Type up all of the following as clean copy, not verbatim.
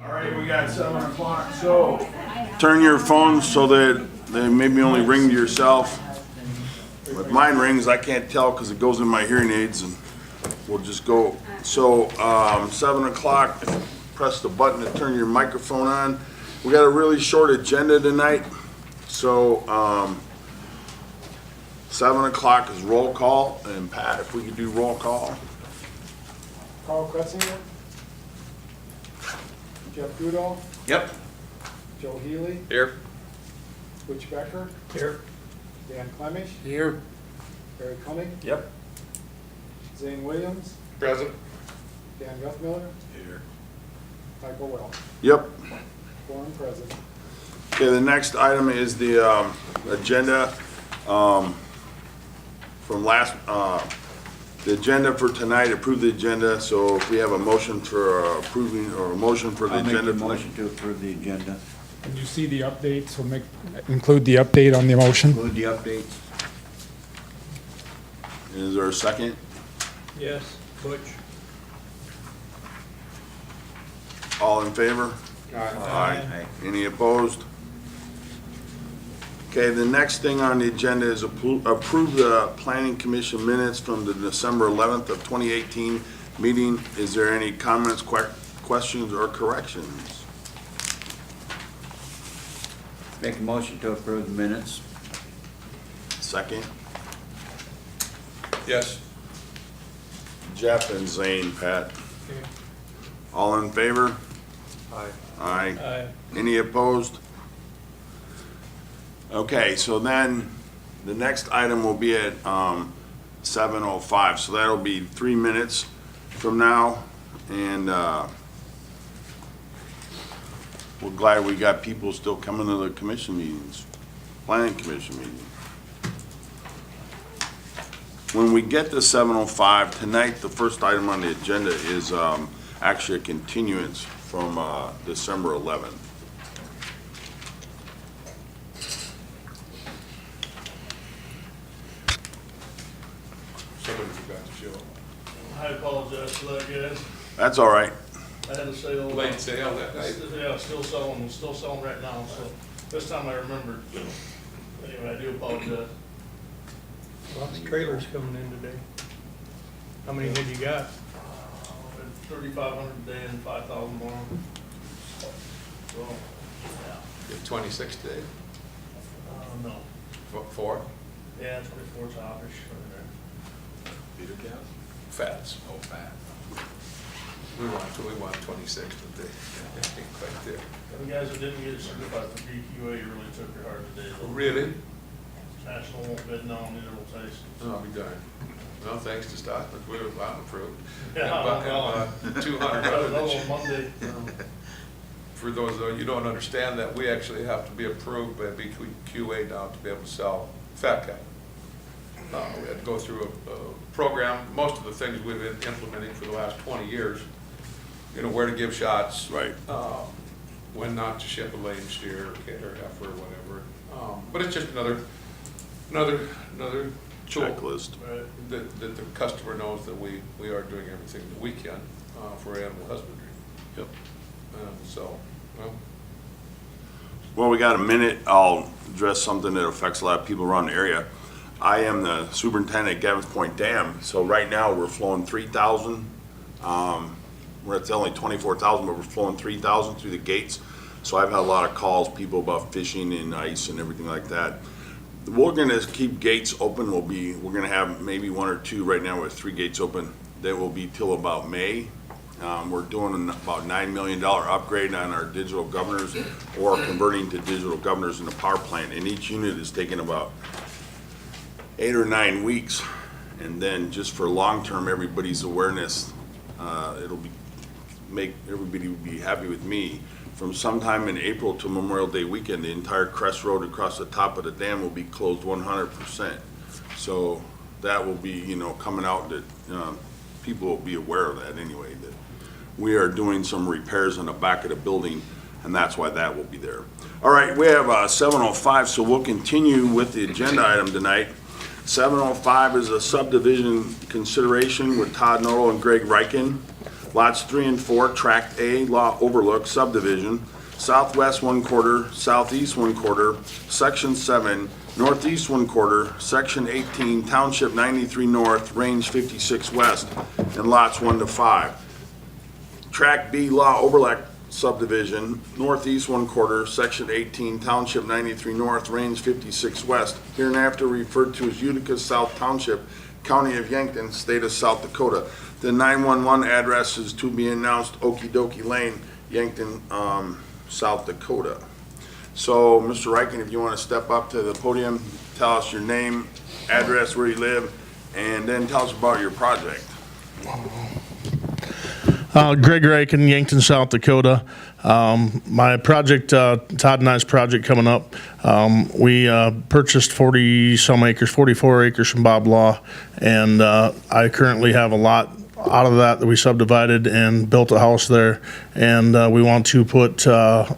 All right, we got 7 o'clock, so turn your phones so that they maybe only ring to yourself. If mine rings, I can't tell because it goes in my hearing aids, and we'll just go. So 7 o'clock, press the button to turn your microphone on. We got a really short agenda tonight, so 7 o'clock is roll call, and Pat, if we could do roll call. Carl Kretzinger, Jeff Goodall, Yep. Joe Healy, Here. Butch Becker, Here. Dan Clemish, Here. Barry Koenig, Yep. Zane Williams, Present. Dan Guthmiller, Here. Michael Well. Yep. Quorum present. Okay, the next item is the agenda from last, the agenda for tonight, approve the agenda. So if we have a motion for approving, or a motion for the I'll make agenda. the motion to approve the agenda. Can you see the updates? We'll include the update on the motion. Include the updates. Is there a second? Yes. Butch. All in favor? Aye. Any opposed? Okay, the next thing on the agenda is approve the planning commission minutes from the December 11th of 2018 meeting. Is there any comments, questions, or corrections? Make a motion to approve the minutes. Second? Yes. Jeff and Zane, Pat. All in favor? Aye. Aye. Aye. Any opposed? Okay, so then the next item will be at 7:05, so that'll be 3 minutes from now. And we're glad we got people still coming to the commission meetings, planning commission meeting. When we get to 7:05, tonight, the first item on the agenda is actually a continuance from December 11th. Somebody forgot to show. I apologize for that, guys. That's all right. I had a sale. Late sale that night. Yeah, still selling right now, so this time I remembered. Anyway, I do apologize. Lots of trailers coming in today. How many have you got? 3,500 a day and 5,000 more. So, yeah, You have 26 today. no. Four? Yeah, 24 topish right Peter count? Fats. Oh, fat. We want 26 today. Ain't quite there. there. The guys that didn't get certified for BQA really took their heart today. though. Really? National won't bid now, neither will Tyson. Oh, I'll be darned. Well, thanks to Stockton, we were out approved. Yeah, And 200 Got other another than one Monday. For those of you who don't understand that, we actually have to be approved by BQA now to be able to sell fat cattle. We had to go through a program, most of the things we've been implementing for the last 20 years, you know, where to give shots. Right. When not to ship a lame steer, kid or heifer or whatever. But it's just another tool Checklist. Right. that the customer knows that we are doing everything that we can for animal husbandry. Yep. So, well, Well, we got a minute. I'll address something that affects a lot of people around the area. I am the superintendent at Gavin's Point Dam, so right now we're flowing 3,000. We're at only 24,000, but we're flowing 3,000 through the gates. So I've had a lot of calls, people about fishing and ice and everything like that. We're gonna keep gates open. We're gonna have maybe 1 or 2 right now with 3 gates open. That will be till about May. We're doing about $9 million upgrade on our digital governors, or converting to digital governors in the power plant. And each unit is taking about 8 or 9 weeks. And then just for long-term, everybody's awareness, it'll make everybody be happy with me. From sometime in April to Memorial Day weekend, the entire Crest Road across the top of the dam will be closed 100%. So that will be, you know, coming out that people will be aware of that anyway, that we are doing some repairs in the back of the building, and that's why that will be there. All right, we have 7:05, so we'll continue with the agenda item tonight. 7:05 is a subdivision consideration with Todd Noel and Greg Reichen Lots 3 and 4, Tract A, Lot Overlook subdivision, southwest 1/4, southeast 1/4, Section 7, northeast 1/4, Section 18, Township 93 North, Range 56 West, and lots 1 to 5. Tract B, Lot Overlook subdivision, northeast 1/4, Section 18, Township 93 North, Range 56 West, hereinafter referred to as Utica South Township, County of Yankton, State of South Dakota. The 911 address is to be announced Okey Dokey Lane, Yankton, South Dakota. So, Mr. Riken, if you want to step up to the podium, tell us your name, address, where you live, and then tell us about your project. Greg Riken, Yankton, South Dakota. My project, Todd and I's project coming up, we purchased 40-some acres, 44 acres from Bob Law, and I currently have a lot out of that we subdivided and built a house there, and we want to put a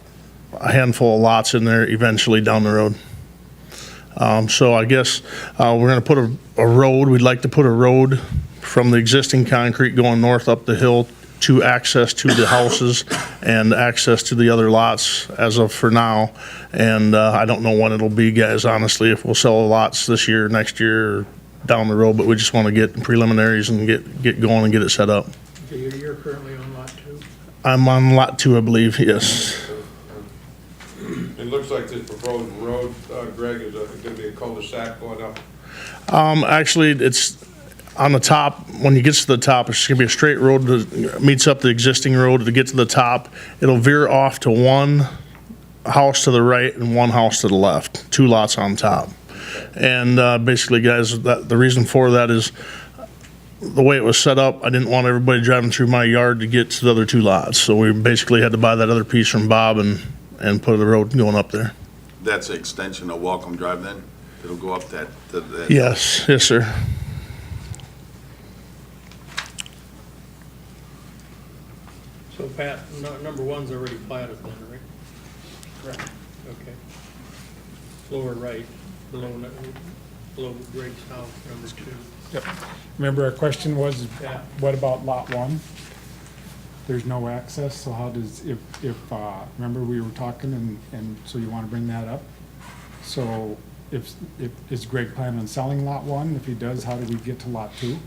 handful of lots in there eventually down the road. So I guess we're going to put a road. We'd like to put a road from the existing concrete going north up the hill to access to the houses and access to the other lots as of for now. And I don't know when it'll be, guys, honestly, if we'll sell the lots this year, next year, or down the road, but we just want to get preliminaries and get going and get it set up. Okay, you're currently on lot 2? I'm on lot 2, I believe, yes. It looks like this proposed road, Greg, is gonna be a cul-de-sac going up. Actually, it's on the top. When you get to the top, it's gonna be a straight road that meets up the existing road. To get to the top, it'll veer off to one house to the right and one house to the left, 2 lots on top. And basically, guys, the reason for that is the way it was set up. I didn't want everybody driving through my yard to get to the other 2 lots. So we basically had to buy that other piece from Bob and put the road going up there. That's an extension of Welcome Drive then? It'll go up that, to that? Yes, sir. So Pat, number 1's already platted then, right? Right. Okay. Lower right, below Greg's house, number 2. Yep. Remember our question was, Yeah. what about lot 1? There's no access, so how does, remember we were talking and so you want to bring that up? So if, is Greg planning on selling lot 1? If he does, how do we get to lot 2?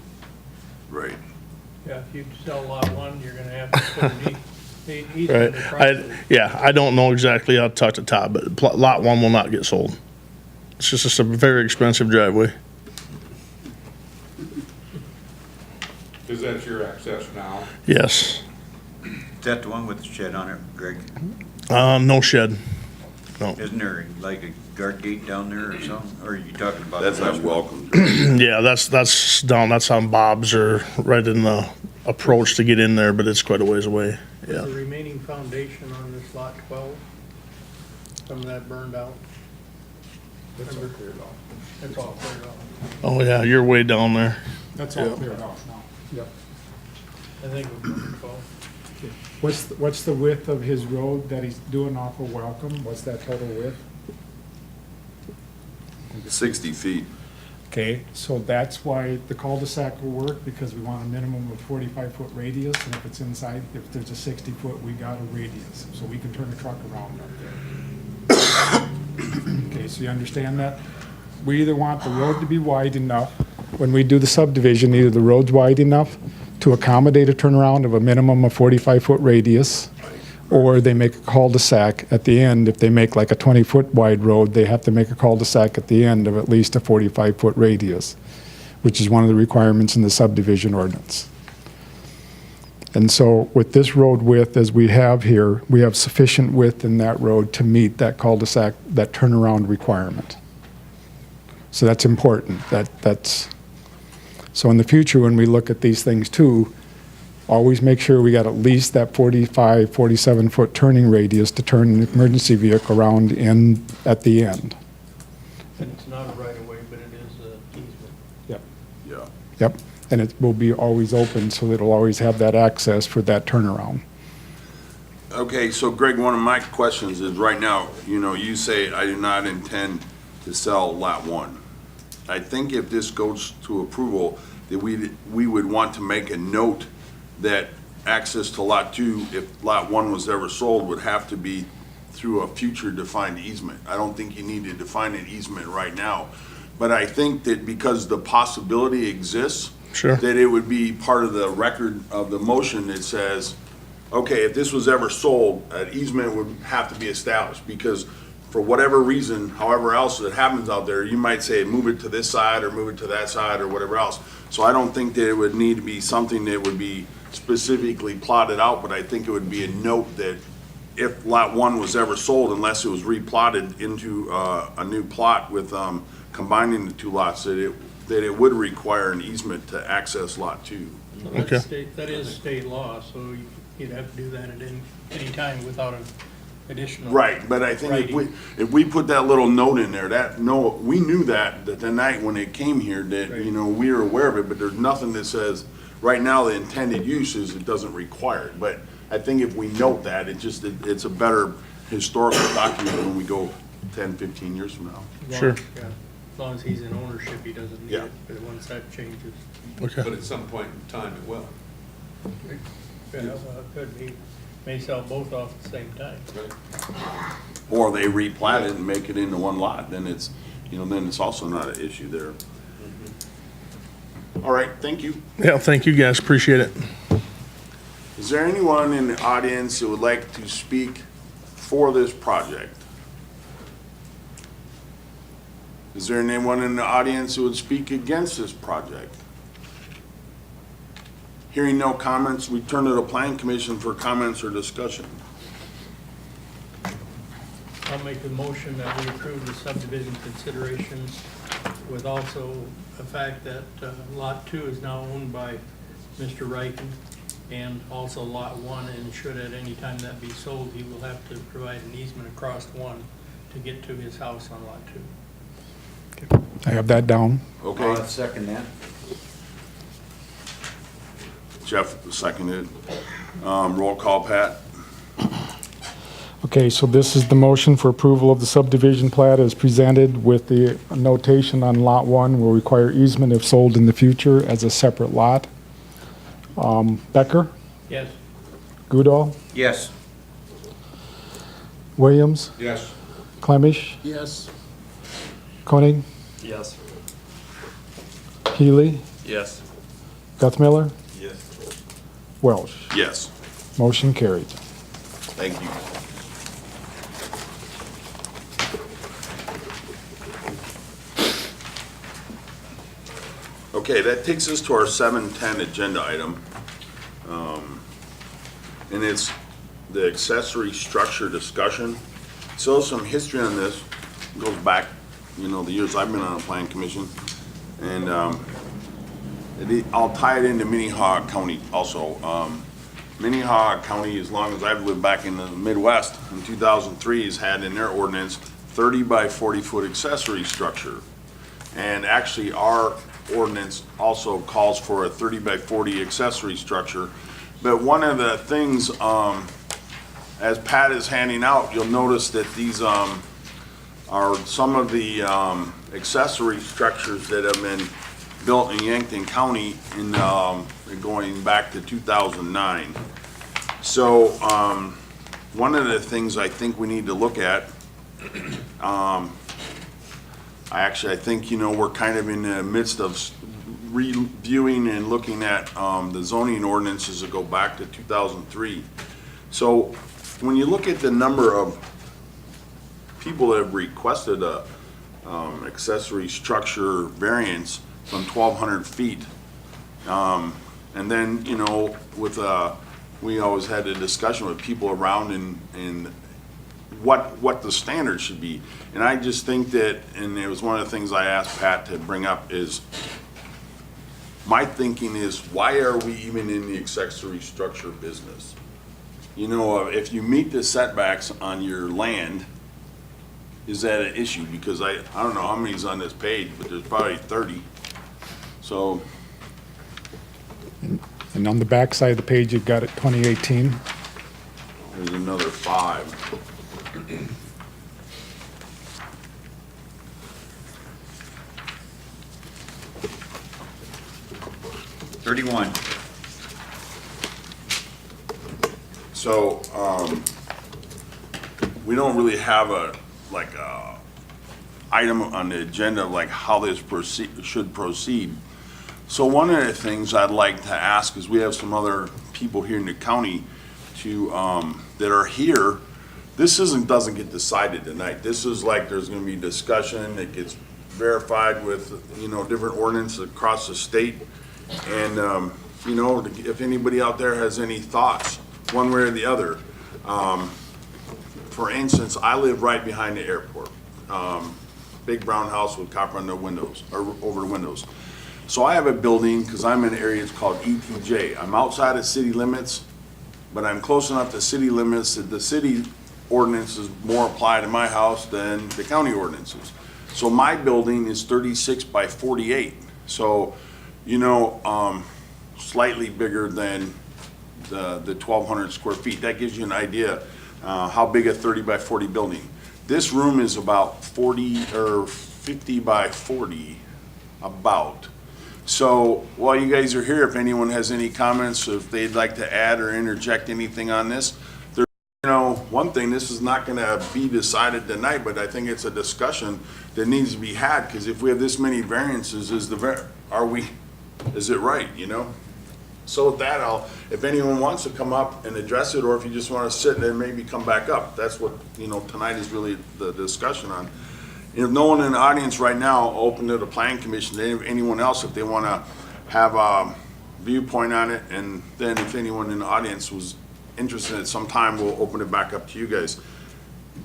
Right. Yeah, if you sell lot 1, you're gonna have to put an easement Right. across it. I don't know exactly. I'll talk to Todd, but lot 1 will not get sold. It's just a very expensive driveway. Is that your access now? Yes. Is that the one with the shed on it, Greg? No shed. Isn't there like a guard gate down there or something? Or are you talking about? That's the not west one? Welcome Drive. Yeah, that's down. That's on Bob's or right in the approach to get in there, but it's quite a ways away. Is Yeah. the remaining foundation on this lot 12, some of that burned out? That's all cleared off. It's all cleared off. Oh yeah, you're way down there. That's all Yeah. cleared off now. Yep. I think it was number 12. What's the width of his road that he's doing off of Welcome? What's that total width? 60 feet. Okay, so that's why the cul-de-sac will work, because we want a minimum of 45-foot radius, and if it's inside, if there's a 60-foot, we got a radius, so we can turn a truck around up there. Okay, so you understand that? We either want the road to be wide enough, when we do the subdivision, either the road's wide enough to accommodate a turnaround of a minimum of 45-foot radius, or they make a cul-de-sac at the end. If they make like a 20-foot wide road, they have to make a cul-de-sac at the end of at least a 45-foot radius, which is one of the requirements in the subdivision ordinance. And so with this road width as we have here, we have sufficient width in that road to meet that cul-de-sac, that turnaround requirement. So that's important. So in the future, when we look at these things too, always make sure we got at least that 45, 47-foot turning radius to turn an emergency vehicle around in at the end. And it's not a right-of-way, but it is an easement. Yep. Yeah. Yep. And it will be always open, so it'll always have that access for that turnaround. Okay, so Greg, one of my questions is right now, you say I do not intend to sell lot 1. I think if this goes to approval, that we would want to make a note that access to lot 2, if lot 1 was ever sold, would have to be through a future defined easement. I don't think you need to define an easement right now. But I think that because the possibility exists, Sure. that it would be part of the record of the motion that says, okay, if this was ever sold, an easement would have to be established, because for whatever reason, however else that happens out there, you might say, move it to this side or move it to that side or whatever else. So I don't think that it would need to be something that would be specifically plotted out, but I think it would be a note that if lot 1 was ever sold, unless it was replotted into a new plot with combining the 2 lots, that it would require an easement to access lot 2. Okay. That is state law, so you'd have to do that at any time without an additional. Right, but I think if we put that little note in there, we knew that the night when it came here, that, Right. you know, we were aware of it, but there's nothing that says, right now, the intended use is it doesn't require it. But I think if we note that, it's a better historical document when we go 10, 15 years from now. Sure. Yeah, as long as he's in ownership, he doesn't need Yeah. it, but once that changes. Okay. But at some point in time, it will. Yeah, well, it could be, may sell both off at the same time. Right. Or they replat it and make it into one lot, then it's, you know, then it's also not an issue there. All right, thank you. Yeah, thank you guys, appreciate it. Is there anyone in the audience who would like to speak for this project? Is there anyone in the audience who would speak against this project? Hearing no comments, we turn to the Planning Commission for comments or discussion. I'll make a motion that we approve the subdivision considerations with also the fact that Lot 2 is now owned by Mr. Riken, and also Lot 1, and should at any time that be sold, he will have to provide an easement across 1 to get to his house on Lot 2. I have that down. Okay, I'll second that. Jeff seconded. Roll call, Pat? Okay, so this is the motion for approval of the subdivision plat as presented with the notation on Lot 1 will require easement if sold in the future as a separate lot. Becker, Yes. Goodall, Yes. Williams, Yes. Clemish, Yes. Koenig, Yes. Healy, Yes. Guthmiller, Yes. Welsh. Yes, Motion carried. thank you. Okay, that takes us to our 7:10 agenda item. And it's the accessory structure discussion. So some history on this, goes back, you know, the years I've been on the Plan Commission. And I'll tie it into Minnehaha County also. Minnehaha County, as long as I've lived back in the Midwest, in 2003, has had in their ordinance 30 by 40 foot accessory structure. And actually, our ordinance also calls for a 30 by 40 accessory structure. But one of the things, as Pat is handing out, you'll notice that these are some of the accessory structures that have been built in Yankton County in going back to 2009. So one of the things I think we need to look at, I think, you know, we're kind of in the midst of reviewing and looking at the zoning ordinances that go back to 2003. So when you look at the number of people that have requested a accessory structure variance from 1,200 feet, and then, you know, with we always had a discussion with people around and what the standard should be. And I just think that, and it was one of the things I asked Pat to bring up, is my thinking is, why are we even in the accessory structure business? You know, if you meet the setbacks on your land, is that an issue? Because I don't know how many's on this page, but there's probably 30. So, And on the back side of the page, you've got it 2018. there's another 5. 31. So, we don't really have a item on the agenda of like how this should proceed. So one of the things I'd like to ask is, we have some other people here in the county to, that are here. This doesn't get decided tonight. This is like, there's gonna be discussion, it gets verified with, different ordinances across the state. And, if anybody out there has any thoughts, one way or the other. For instance, I live right behind the airport. Big brown house with copper on the windows, or over the windows. So I have a building, because I'm in an area it's called ETJ. I'm outside of city limits, but I'm close enough to city limits that the city ordinances more apply to my house than the county ordinances. So my building is 36 by 48. So, slightly bigger than the 1,200 square feet. That gives you an idea how big a 30 by 40 building. This room is about 40 or 50 by 40, about. So while you guys are here, if anyone has any comments, if they'd like to add or interject anything on this, one thing, this is not gonna be decided tonight, but I think it's a discussion that needs to be had, because if we have this many variances, is it right, So with that, if anyone wants to come up and address it, or if you just want to sit and then maybe come back up, that's what, tonight is really the discussion on. If no one in the audience right now, I'll open to the planning commission, anyone else, if they want to have a viewpoint on it, and then if anyone in the audience was interested at some time, we'll open it back up to you guys.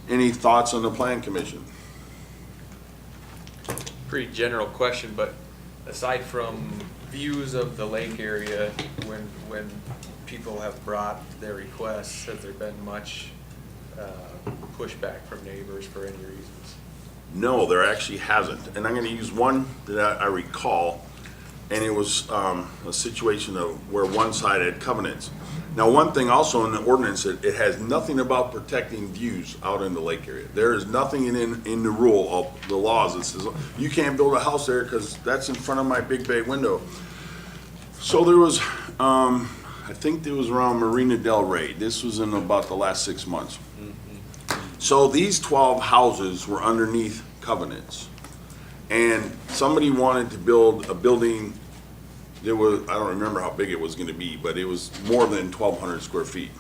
Any thoughts on the planning commission? Pretty general question, but aside from views of the lake area, when people have brought their requests, has there been much pushback from neighbors for any reasons? No, there actually hasn't. And I'm going to use one that I recall, and it was a situation of where one side had covenants. Now, one thing also in the ordinance, it has nothing about protecting views out in the lake area. There is nothing in the rule of the laws that says you can't build a house there because that's in front of my big bay window. So there was, I think it was around Marina Del Rey. This was in about the last 6 months. So these 12 houses were underneath covenants. And somebody wanted to build a building. There was, I don't remember how big it was going to be, but it was more than 1,200 square feet.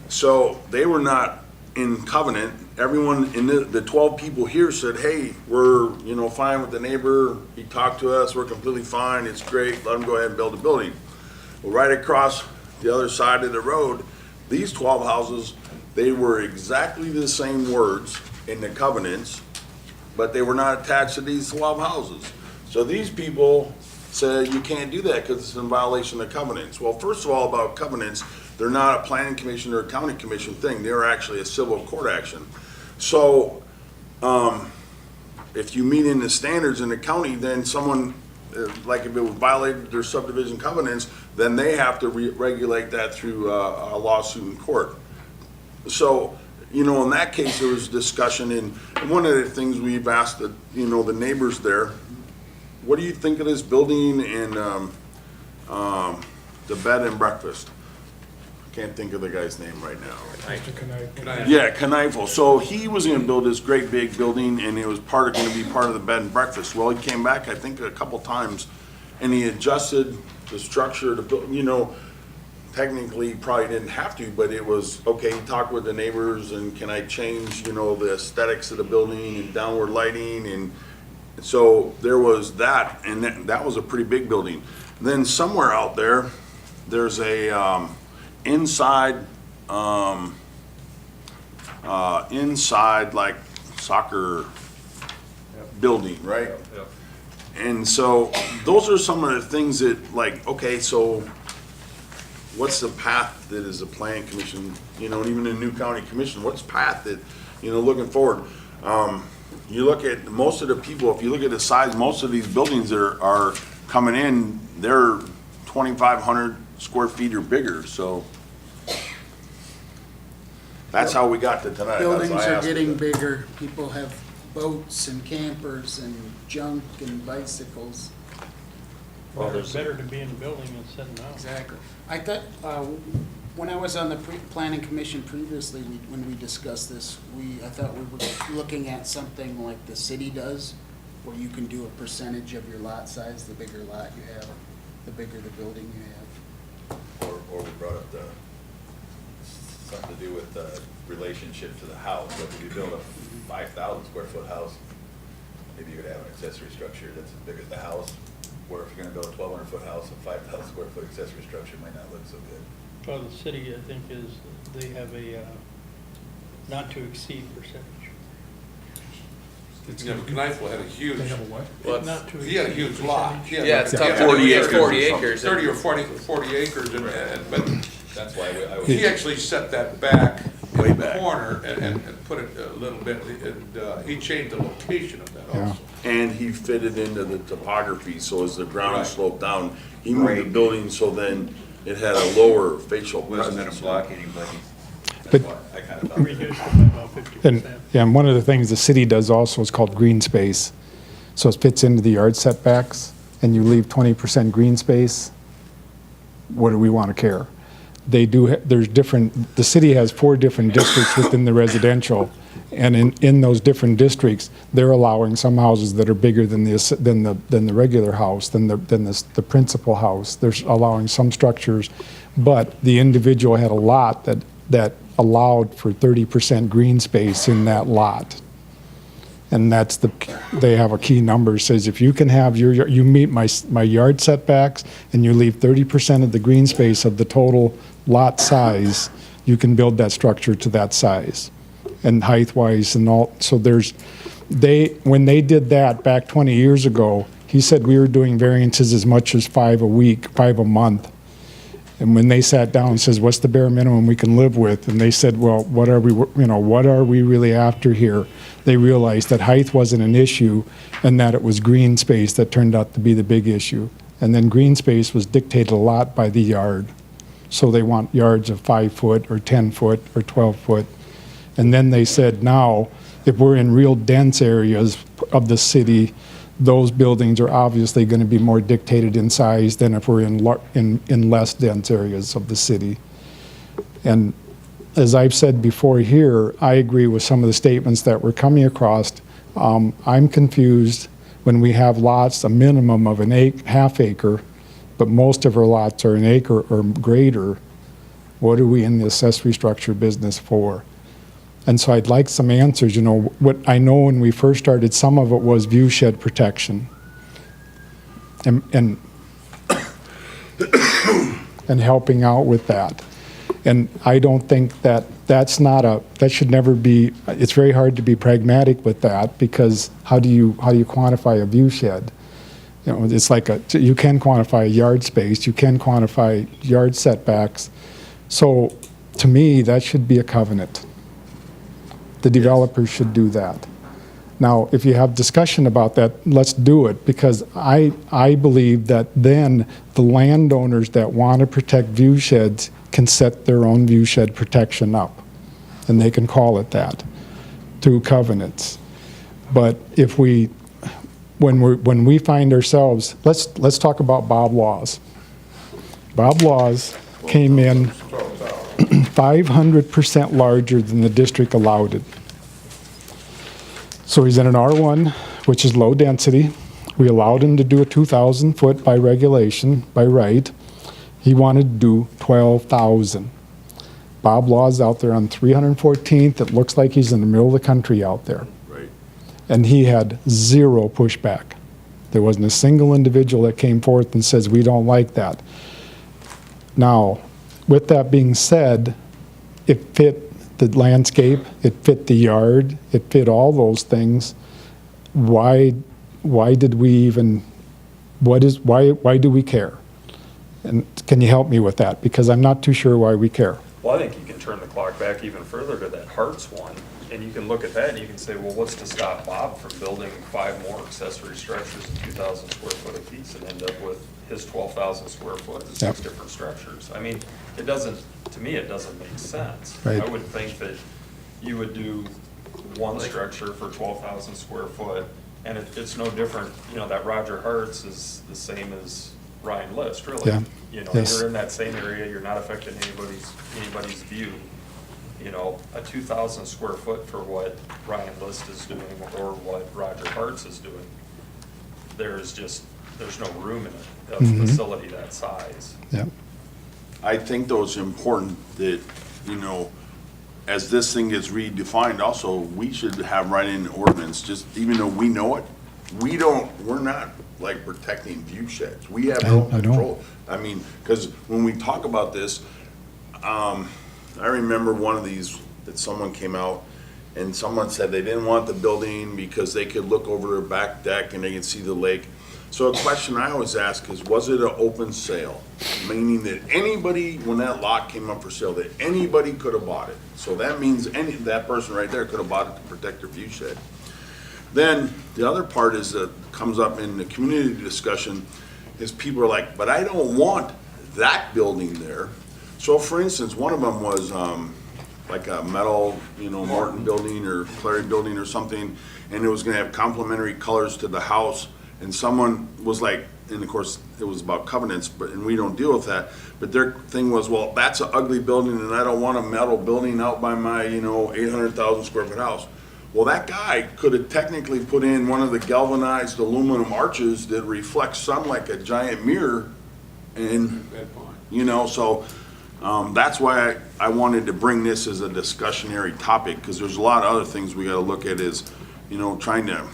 So they were not in covenant. Everyone in the 12 people here said, hey, we're fine with the neighbor. He talked to us. We're completely fine. It's great. Let him go ahead and build a building. Well, right across the other side of the road, these 12 houses, they were exactly the same words in the covenants, but they were not attached to these 12 houses. So these people said you can't do that because it's in violation of covenants. Well, first of all, about covenants, they're not a planning commission or a county commission thing. They're actually a civil court action. So if you meet in the standards in the county, then someone, like if it violated their subdivision covenants, then they have to regulate that through a lawsuit in court. So, in that case, there was discussion, and one of the things we've asked the neighbors there, what do you think of this building and the bed and breakfast? Can't think of the guy's name right now. Mr. Knight. Yeah, Kneifel. So he was gonna build this great big building, and it was gonna be part of the bed and breakfast. Well, he came back, I think, a couple times, and he adjusted the structure to build, technically he probably didn't have to, but it was, okay, he talked with the neighbors, and can I change, the aesthetics of the building and downward lighting, and so there was that, and that was a pretty big building. Then somewhere out there, there's a inside like soccer building, right? Yep. And so those are some of the things that, like, okay, so what's the path that is a planning commission, and even a new county commission, what's path that, looking forward? You look at most of the people, if you look at the size, most of these buildings that are coming in, they're 2,500 square feet or bigger, so that's how we got to tonight. Buildings That's why I are asked getting it. bigger, people have boats and campers and junk and bicycles. Well, it's better to be in the building than sitting out. Exactly. I thought, When I was on the planning commission previously, when we discussed this, I thought we were looking at something like the city does, where you can do a percentage of your lot size. The bigger lot you have, the bigger the building you have. Or we brought up something to do with the relationship to the house. Like if you build a 5,000 square foot house, maybe you could have an accessory structure that's as big as the house. Or if you're gonna build a 1,200 foot house, a 5,000 square foot accessory structure might not look so good. Well, the city, I think, they have a not to exceed percentage. You know, Knife had a huge, They have a what? Well, it's- Not to he had a exceed huge lot. percentage. He had Yeah, like- it's he tough, had 40 acres. 40 acres. 30 or 40 acres, but That's why I was. he actually set that back Way in the back. corner and put it a little bit, and he changed the location of that Yeah. also. And he fitted into the topography, so as the ground Right. sloped down, he moved the Right. building so then it had a lower facial Wasn't gonna presence. block anybody. That's why I kind of thought. Reduced it by about 50%. And one of the things the city does also is called green space. So it fits into the yard setbacks, and you leave 20% green space. What do we want to care? They do, there's different, the city has 4 different districts within the residential. And in those different districts, they're allowing some houses that are bigger than the regular house, than the principal house. They're allowing some structures, but the individual had a lot that allowed for 30% green space in that lot. And that's they have a key number, says if you can have you meet my yard setbacks and you leave 30% of the green space of the total lot size, you can build that structure to that size. And height-wise and all, so when they did that back 20 years ago, he said we were doing variances as much as 5 a week, 5 a month. And when they sat down and says, what's the bare minimum we can live with? And they said, well, what are we really after here? They realized that height wasn't an issue and that it was green space that turned out to be the big issue. And then green space was dictated a lot by the yard. So they want yards of 5 foot or 10 foot or 12 foot. And then they said, now, if we're in real dense areas of the city, those buildings are obviously going to be more dictated in size than if we're in less dense areas of the city. And as I've said before here, I agree with some of the statements that we're coming across. I'm confused when we have lots, a minimum of half acre, but most of our lots are an acre or greater. What are we in the accessory structure business for? And so I'd like some answers. You know, what I know when we first started, some of it was view shed protection. And helping out with that. And I don't think that that should never be, it's very hard to be pragmatic with that, because how do you quantify a view shed? You know, it's like you can quantify yard space, you can quantify yard setbacks. So to me, that should be a covenant. The developers should do that. Now, if you have discussion about that, let's do it, because I believe that then the landowners that want to protect view sheds can set their own view shed protection up, and they can call it that through covenants. But if when we find ourselves, let's talk about Bob Laws. Bob Laws came in 500% larger than the district allowed it. So he's in an R1, which is low density. We allowed him to do a 2,000 foot by regulation, by right. He wanted to do 12,000. Bob Law's out there on 314th. It looks like he's in the middle of the country out there. Right. And he had zero pushback. There wasn't a single individual that came forth and says, we don't like that. Now, with that being said, it fit the landscape, it fit the yard, it fit all those things. Why did we even, why do we care? And can you help me with that? Because I'm not too sure why we care. Well, I think you can turn the clock back even further to that Harts one, and you can look at that and you can say, well, what's to stop Bob from building 5 more accessory structures of 2,000 square foot apiece and end up with his 12,000 square foot, 6 Yep. different structures? I mean, it doesn't, to me, it doesn't make sense. Right. I would think that you would do one structure for 12,000 square foot, and it's no different, you know, that Roger Hart's is the same as Ryan List, really. Yeah. You know, Yes. you're in that same area, you're not affecting anybody's view. You know, a 2,000 square foot for what Ryan List is doing or what Roger Hart's is doing, there's no room in it, a facility that size. Yeah. I think though it's important that, you know, as this thing gets redefined also, we should have right in ordinance, just even though we know it, we're not like protecting view sheds. We have no I know. control. I mean, because when we talk about this, I remember one of these that someone came out and someone said they didn't want the building because they could look over their back deck and they could see the lake. So a question I always ask is, was it an open sale? Meaning that anybody, when that lot came up for sale, that anybody could have bought it. So that means that person right there could have bought it to protect their view shed. Then the other part is that comes up in the community discussion is people are like, but I don't want that building there. So for instance, one of them was like a metal, you know, Morton building or Clary building or something, and it was gonna have complementary colors to the house. And someone was like, and of course, it was about covenants, and we don't deal with that. But their thing was, well, that's an ugly building and I don't want a metal building out by my, 800,000 square foot house. Well, that guy could have technically put in one of the galvanized aluminum arches that reflects sun like a giant mirror. And, so that's why I wanted to bring this as a discussionary topic, because there's a lot of other things we gotta look at is, trying to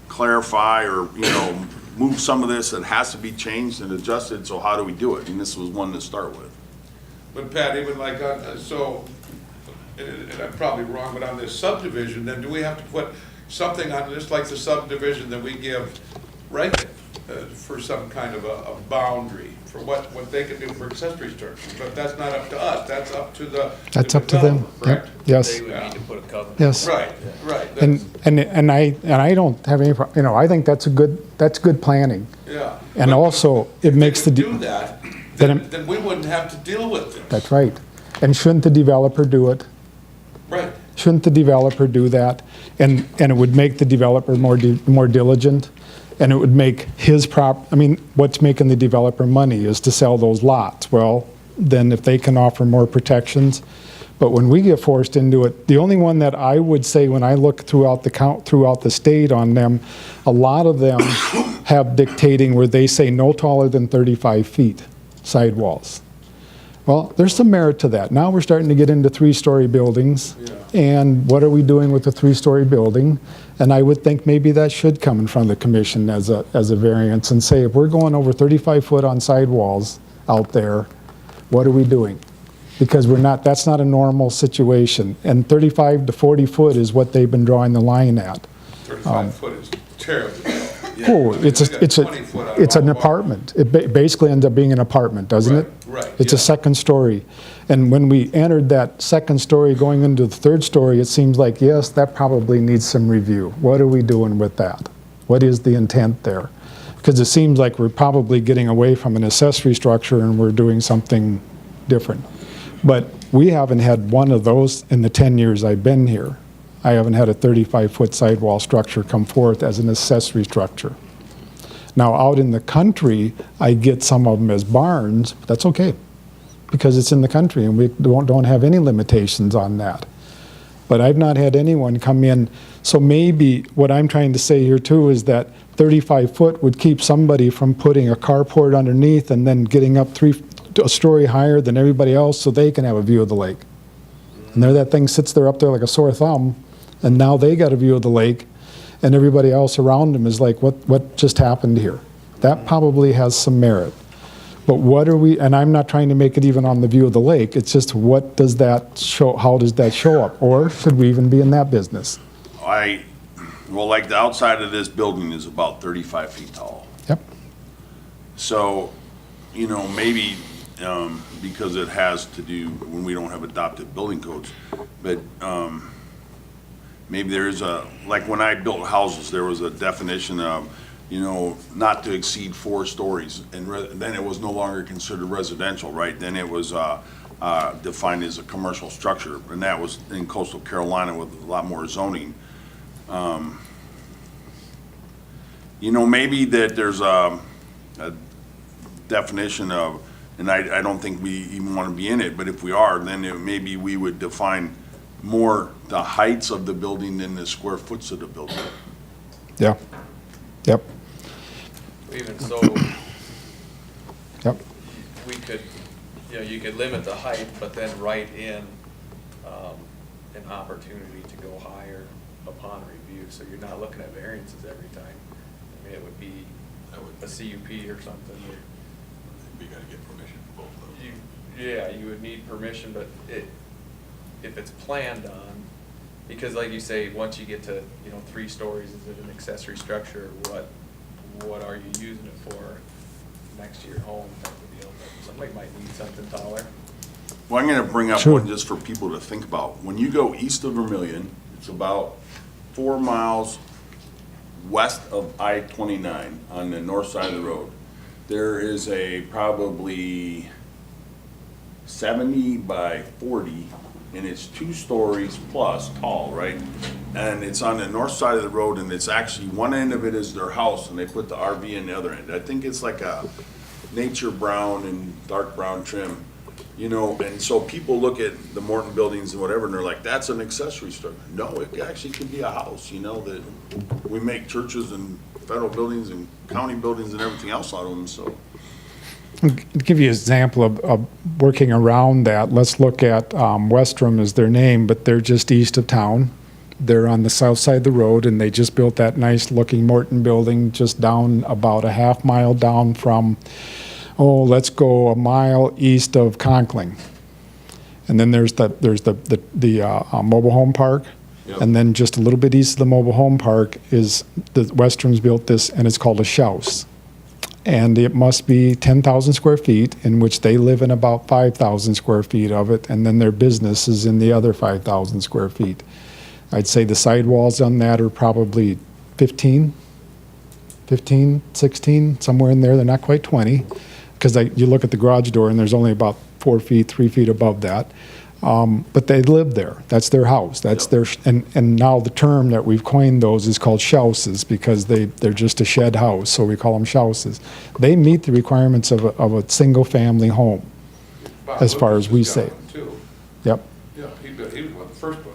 clarify or, move some of this that has to be changed and adjusted, so how do we do it? And this was one to start with. But Pat, even like, and I'm probably wrong, but on this subdivision, then do we have to put something on this, like the subdivision that we give Rankin for some kind of a boundary for what they can do for accessory structures? But that's not up to us, that's up to the That's up to them. developer, correct? Yes. They would need to put a covenant. Yes. Right, right. And I don't have any, I think that's good planning. Yeah. And But also, it makes the. if they could do that, then we wouldn't have to deal with this. That's right. And shouldn't the developer do it? Right. Shouldn't the developer do that? And it would make the developer more diligent, and it would make what's making the developer money is to sell those lots. Well, then if they can offer more protections, but when we get forced into it, the only one that I would say when I look throughout the state on them, a lot of them have dictating where they say no taller than 35 feet sidewalls. Well, there's some merit to that. Now we're starting to get into 3-story buildings. Yeah. And what are we doing with the 3-story building? And I would think maybe that should come in front of the commission as a variance and say, if we're going over 35 foot on sidewalls out there, what are we doing? Because that's not a normal situation. And 35 to 40 foot is what they've been drawing the line at. 35 foot is terrible. Oh, it's We got 20 foot on it's an all the apartment. It basically ends up being an apartment, doesn't it? Right, It's a yeah. second story. And when we entered that second story going into the third story, it seems like, yes, that probably needs some review. What are we doing with that? What is the intent there? Because it seems like we're probably getting away from an accessory structure and we're doing something different. But we haven't had one of those in the 10 years I've been here. I haven't had a 35-foot sidewall structure come forth as an accessory structure. Now, out in the country, I get some of them as barns, but that's okay, because it's in the country and we don't have any limitations on that. But I've not had anyone come in, so maybe what I'm trying to say here too is that 35 foot would keep somebody from putting a carport underneath and then getting up a story higher than everybody else so they can have a view of the lake. And there that thing sits there up there like a sore thumb, and now they got a view of the lake, and everybody else around them is like, what just happened here? That probably has some merit. But what are we, and I'm not trying to make it even on the view of the lake, it's just what does that show, how does that show up? Or should we even be in that business? Like the outside of this building is about 35 feet tall. Yep. So, maybe because it has to do when we don't have adopted building codes, but maybe there is like when I built houses, there was a definition of, not to exceed 4 stories, and then it was no longer considered residential, right? Then it was defined as a commercial structure, and that was in coastal Carolina with a lot more zoning. Maybe that there's a definition of, and I don't think we even want to be in it, but if we are, then maybe we would define more the heights of the building than the square foots of the building. Yeah, yep, Even so, yep. we could, you could limit the height, but then write in an opportunity to go higher upon review, so you're not looking at variances every time. I mean, it would be a CUP or something. You gotta get permission from both of them. Yeah, you would need permission, but if it's planned on, because like you say, once you get to, 3 stories, is it an accessory structure? What are you using it for next to your home type of deal? But somebody might need something taller. Well, I'm gonna bring up Sure. one just for people to think about. When you go east of Vermillion, it's about 4 miles west of I-29 on the north side of the road. There is a probably 70 by 40, and it's 2 stories plus tall, right? And it's on the north side of the road, and it's actually, one end of it is their house, and they put the RV in the other end. I think it's like a nature brown and dark brown trim, and so people look at the Morton buildings and whatever, and they're like, that's an accessory structure. No, it actually could be a house, that we make churches and federal buildings and county buildings and everything else out of them, so. To give you an example of working around that, let's look at Westrom is their name, but they're just east of town. They're on the south side of the road, and they just built that nice-looking Morton building just down about a half mile down from, let's go a mile east of Conkling. And then there's the mobile home park. Yep. And then just a little bit east of the mobile home park is, the Westrom's built this, and it's called a Schaus. And it must be 10,000 square feet, in which they live in about 5,000 square feet of it, and then their business is in the other 5,000 square feet. I'd say the sidewalls on that are probably 15, 16, somewhere in there. They're not quite 20, because you look at the garage door and there's only about 4 feet, 3 feet above that. But they live there. That's their house. That's their, and now the term that we've coined those is called Schauses, because they're just a shed house, so we call them Schauses. They meet the requirements of a single-family home, as far as we say. Too. Yep. Yeah, he was one of the first ones.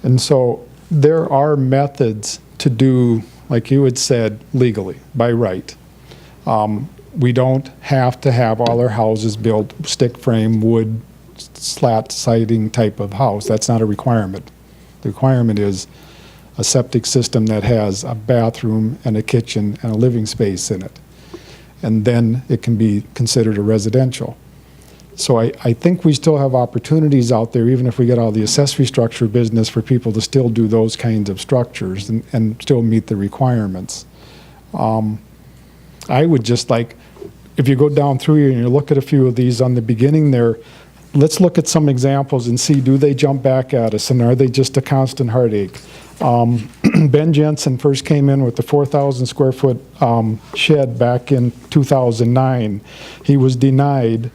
And so there are methods to do, like you had said, legally, by right. We don't have to have all our houses built stick frame, wood, slat siding type of house. That's not a requirement. The requirement is a septic system that has a bathroom and a kitchen and a living space in it. And then it can be considered a residential. So I think we still have opportunities out there, even if we get all the accessory structure business, for people to still do those kinds of structures and still meet the requirements. I would just like, if you go down through here and you look at a few of these on the beginning there, let's look at some examples and see, do they jump back at us, and are they just a constant heartache? Ben Jensen first came in with the 4,000 square foot shed back in 2009. He was denied.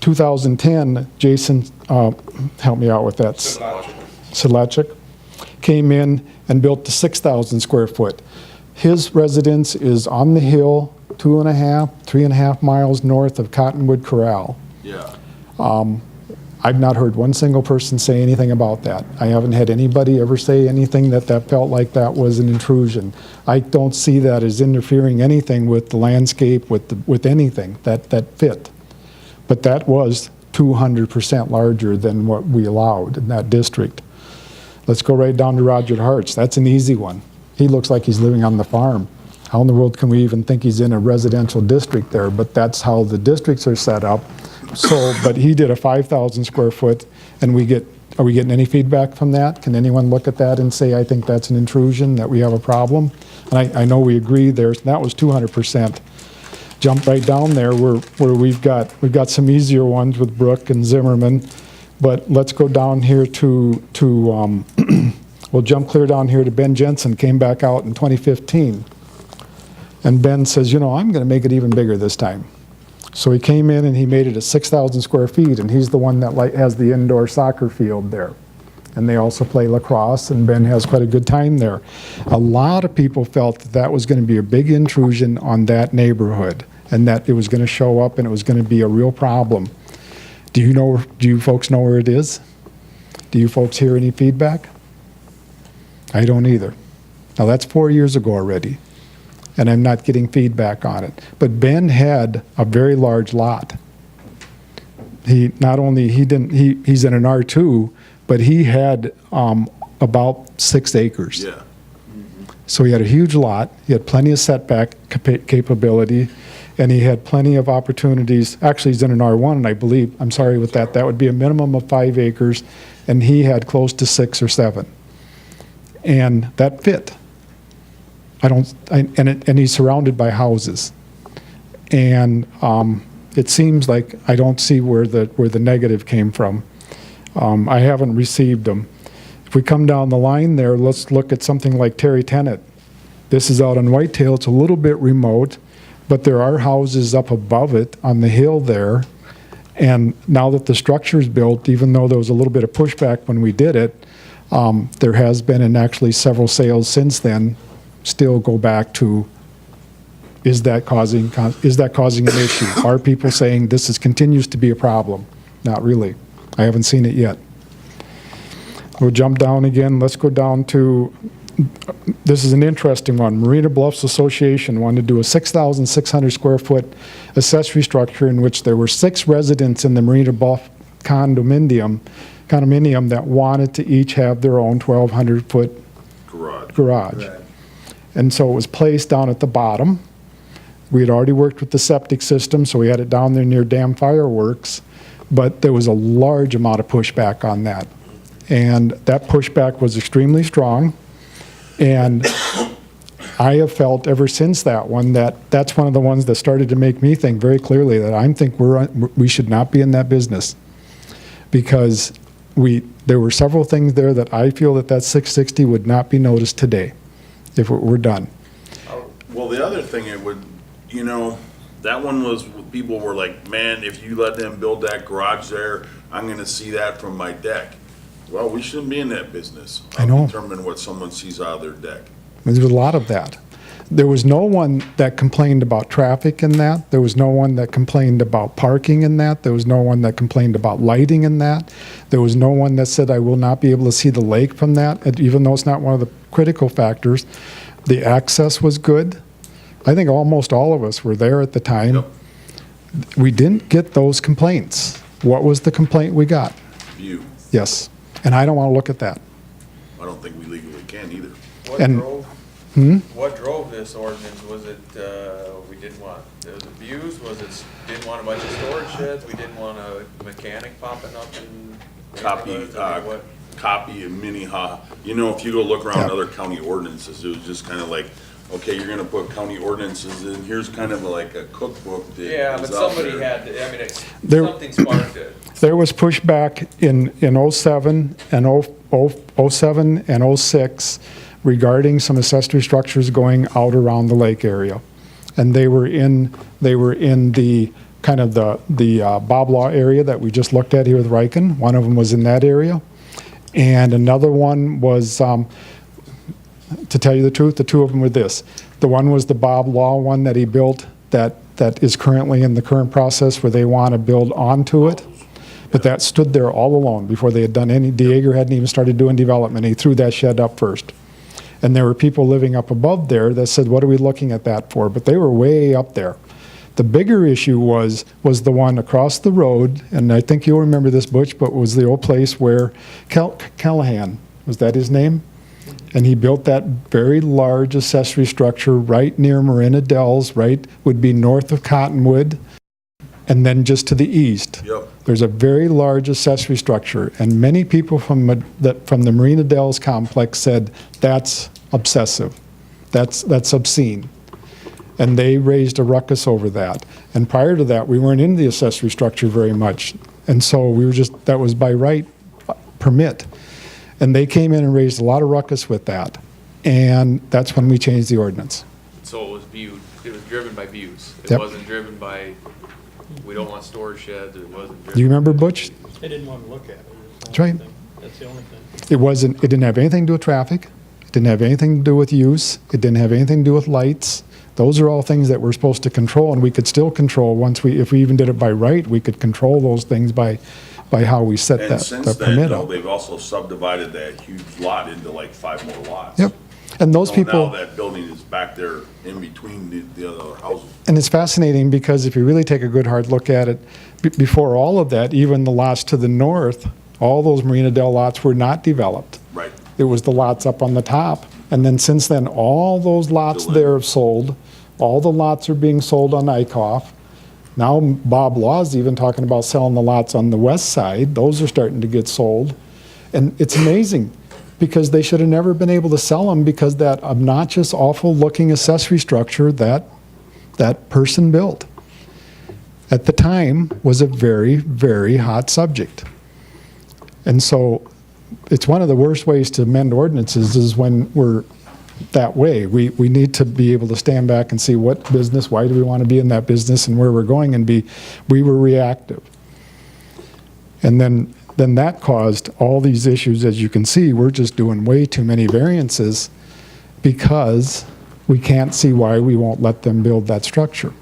2010, Jason, help me out with that. Silachik came in and built the 6,000 square foot. His residence is on the hill, 3.5 miles north of Cottonwood Corral. Yeah. I've not heard one single person say anything about that. I haven't had anybody ever say anything that felt like that was an intrusion. I don't see that as interfering anything with the landscape, with anything that fit. But that was 200% larger than what we allowed in that district. Let's go right down to Roger Hart's. That's an easy one. He looks like he's living on the farm. How in the world can we even think he's in a residential district there? But that's how the districts are set up. So, but he did a 5,000 square foot, and are we getting any feedback from that? Can anyone look at that and say, I think that's an intrusion, that we have a problem? And I know we agree there, that was 200%. Jump right down there where we've got some easier ones with Brook and Zimmerman, but let's go down here to we'll jump clear down here to Ben Jensen, came back out in 2015. And Ben says, I'm going to make it even bigger this time. So he came in and he made it at 6,000 square feet, and he's the one that has the indoor soccer field there. And they also play lacrosse, and Ben has quite a good time there. A lot of people felt that was going to be a big intrusion on that neighborhood, and that it was going to show up and it was going to be a real problem. Do you folks know where it is? Do you folks hear any feedback? I don't either. Now, that's 4 years ago already, and I'm not getting feedback on it. But Ben had a very large lot. He's in an R2, but he had about 6 acres. Yeah. So he had a huge lot, he had plenty of setback capability, and he had plenty of opportunities. Actually, he's in an R1, and I believe, I'm sorry with that, that would be a minimum of 5 acres, and he had close to 6 or 7. And that fit. And he's surrounded by houses. And it seems like I don't see where the negative came from. I haven't received them. If we come down the line there, let's look at something like Terry Tennant. This is out on Whitetail. It's a little bit remote, but there are houses up above it on the hill there. And now that the structure's built, even though there was a little bit of pushback when we did it, there has been, and actually several sales since then, still go back to, is that causing an issue? Are people saying this continues to be a problem? Not really. I haven't seen it yet. We'll jump down again. Let's go down to, this is an interesting one. Marina Bluffs Association wanted to do a 6,600 square foot accessory structure in which there were 6 residents in the Marina Bluff condominium that wanted to each have their own 1,200 foot garage. And so it was placed down at the bottom. We had already worked with the septic system, so we had it down there near Dam Fireworks, but there was a large amount of pushback on that. And that pushback was extremely strong. And I have felt ever since that one that's one of the ones that started to make me think very clearly that I think we should not be in that business. Because there were several things there that I feel that 660 would not be noticed today if it were done. Well, the other thing, that one was, people were like, man, if you let them build that garage there, I'm gonna see that from my deck. Well, we shouldn't be in that business. I know. Determine what someone sees out of their deck. There was a lot of that. There was no one that complained about traffic in that. There was no one that complained about parking in that. There was no one that complained about lighting in that. There was no one that said, I will not be able to see the lake from that, and even though it's not one of the critical factors. The access was good. I think almost all of us were there at the time. Yep. We didn't get those complaints. What was the complaint we got? View. Yes. And I don't want to look at that. I don't think we legally can either. What drove this ordinance? Was it, we didn't want, it was abused? Was it, didn't want a bunch of storage sheds? We didn't want a mechanic popping up in neighborhoods? I mean, what? Copy of Minnehaha. If you go look around other county ordinances, it was just kind of like, okay, you're gonna put county ordinances in, here's kind of like a cookbook that Yeah, but is out somebody there. had, to- I mean, There- something sparked it. There was pushback in '07 and '07 and '06 regarding some accessory structures going out around the lake area. And they were in the kind of the Bob Law area that we just looked at here with Riken. One of them was in that area. And another one was, to tell you the truth, the two of them were this. The one was the Bob Law one that he built that is currently in the current process where they want to build onto it. But that stood there all alone before they had done any, Dieger hadn't even started doing development. He threw that shed up first. And there were people living up above there that said, what are we looking at that for? But they were way up there. The bigger issue was the one across the road, and I think you'll remember this, Butch, but was the old place where Callahan, was that his name? And he built that very large accessory structure right near Marina Dells, would be north of Cottonwood, and then just to the east. Yep. There's a very large accessory structure, and many people from the Marina Dells complex said, that's obsessive, that's obscene. And they raised a ruckus over that. And prior to that, we weren't in the accessory structure very much. And so we were that was by right permit. And they came in and raised a lot of ruckus with that. And that's when we changed the ordinance. So it was driven by views. It Yep. wasn't driven by, we don't want storage sheds, it wasn't driven. Do you remember, Butch? They didn't want to look at it. That's right. That's the only thing. It didn't have anything to do with traffic. It didn't have anything to do with use. It didn't have anything to do with lights. Those are all things that we're supposed to control, and we could still control once if we even did it by right, we could control those things by how we set And that since the then, permit though, up. they've also subdivided that huge lot into like 5 more lots. Yep. And those So people. now that building is back there in between the other houses. And it's fascinating because if you really take a good hard look at it, before all of that, even the lots to the north, all those Marina Del lots were not developed. Right. It was the lots up on the top. And then since then, all those lots there have sold. All the lots are being sold on Eichhoff. Now Bob Law's even talking about selling the lots on the west side. Those are starting to get sold. And it's amazing because they should have never been able to sell them because that obnoxious, awful looking accessory structure that person built at the time was a very, very hot subject. And so it's one of the worst ways to amend ordinances is when we're that way. We need to be able to stand back and see what business, why do we want to be in that business and where we're going and we were reactive. And then that caused all these issues. As you can see, we're just doing way too many variances because we can't see why we won't let them build that structure.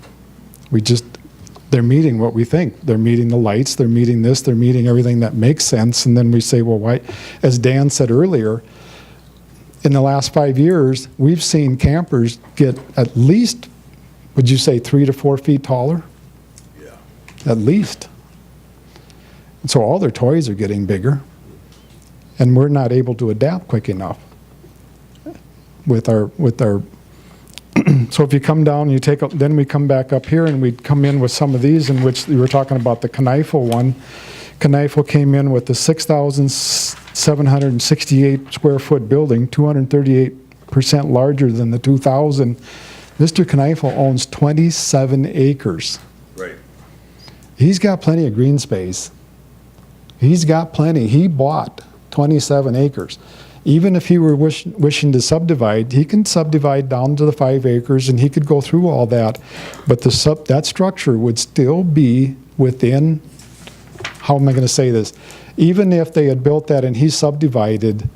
They're meeting what we think. They're meeting the lights, they're meeting this, they're meeting everything that makes sense. And then we say, well, why? As Dan said earlier, in the last 5 years, we've seen campers get at least, would you say 3 to 4 feet taller? Yeah. At least. And so all their toys are getting bigger. And we're not able to adapt quick enough with our so if you come down, then we come back up here and we come in with some of these in which you were talking about the Kneifel one. Kneifel came in with the 6,768 square foot building, 238% larger than the 2,000. Mr. Kneifel owns 27 acres. Right. He's got plenty of green space. He's got plenty. He bought 27 acres. Even if he were wishing to subdivide, he can subdivide down to the 5 acres and he could go through all that. But that structure would still be within, how am I going to say this? Even if they had built that and he subdivided,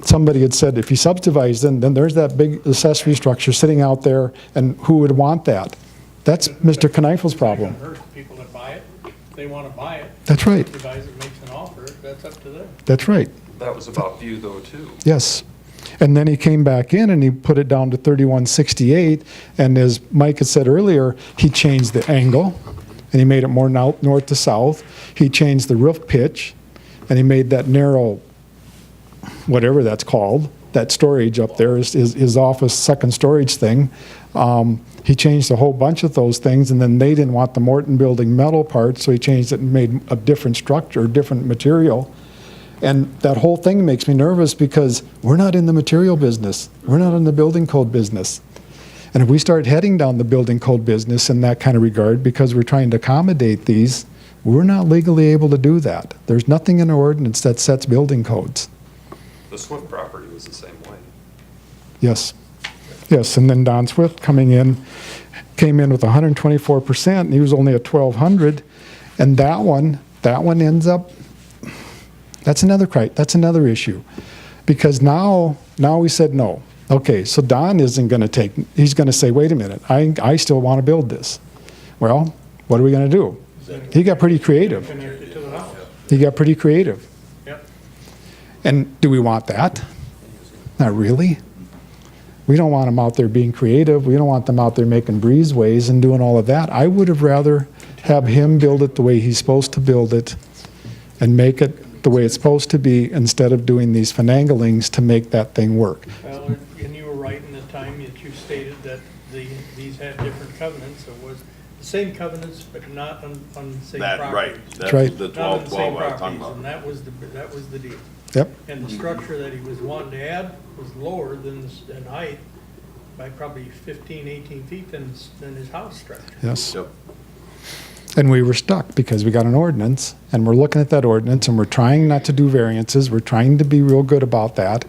somebody had said, if he subdivides, then there's that big accessory structure sitting out there, and who would want that? That's Mr. Kneifel's problem. It's not gonna hurt people that buy it. If they want to buy it. That's right. Subdivides it, makes an offer, that's up to them. That's right. That was about view though, too. Yes. And then he came back in and he put it down to 3168. And as Mike had said earlier, he changed the angle and he made it more north to south. He changed the roof pitch and he made that narrow, whatever that's called, that storage up there, his office second storage thing. He changed a whole bunch of those things, and then they didn't want the Morton building metal part, so he changed it and made a different structure, different material. And that whole thing makes me nervous because we're not in the material business. We're not in the building code business. And if we start heading down the building code business in that kind of regard because we're trying to accommodate these, we're not legally able to do that. There's nothing in our ordinance that sets building codes. The Swift property was the same way. Yes. Yes, and then Don Swift came in with 124%, and he was only at 1,200. And that one ends up, that's another issue. Because now we said no. Okay, so Don isn't going to he's going to say, wait a minute, I still want to build this. Well, what are we going to do? He got pretty creative. Connected to the house. He got pretty creative. Yep. And do we want that? Not really. We don't want them out there being creative. We don't want them out there making breezeways and doing all of that. I would have rather have him build it the way he's supposed to build it and make it the way it's supposed to be instead of doing these finaglings to make that thing work. Well, and you were right in the time that you stated that these had different covenants. It was the same covenants, but not on the same properties. Right. That's right. the Not on the 12 same I was talking properties, about. and that was the deal. Yep. And the structure that he was wanting to add was lower than in height by probably 15, 18 feet than his house structure. Yes. Yep. And we were stuck because we got an ordinance and we're looking at that ordinance and we're trying not to do variances. We're trying to be real good about that.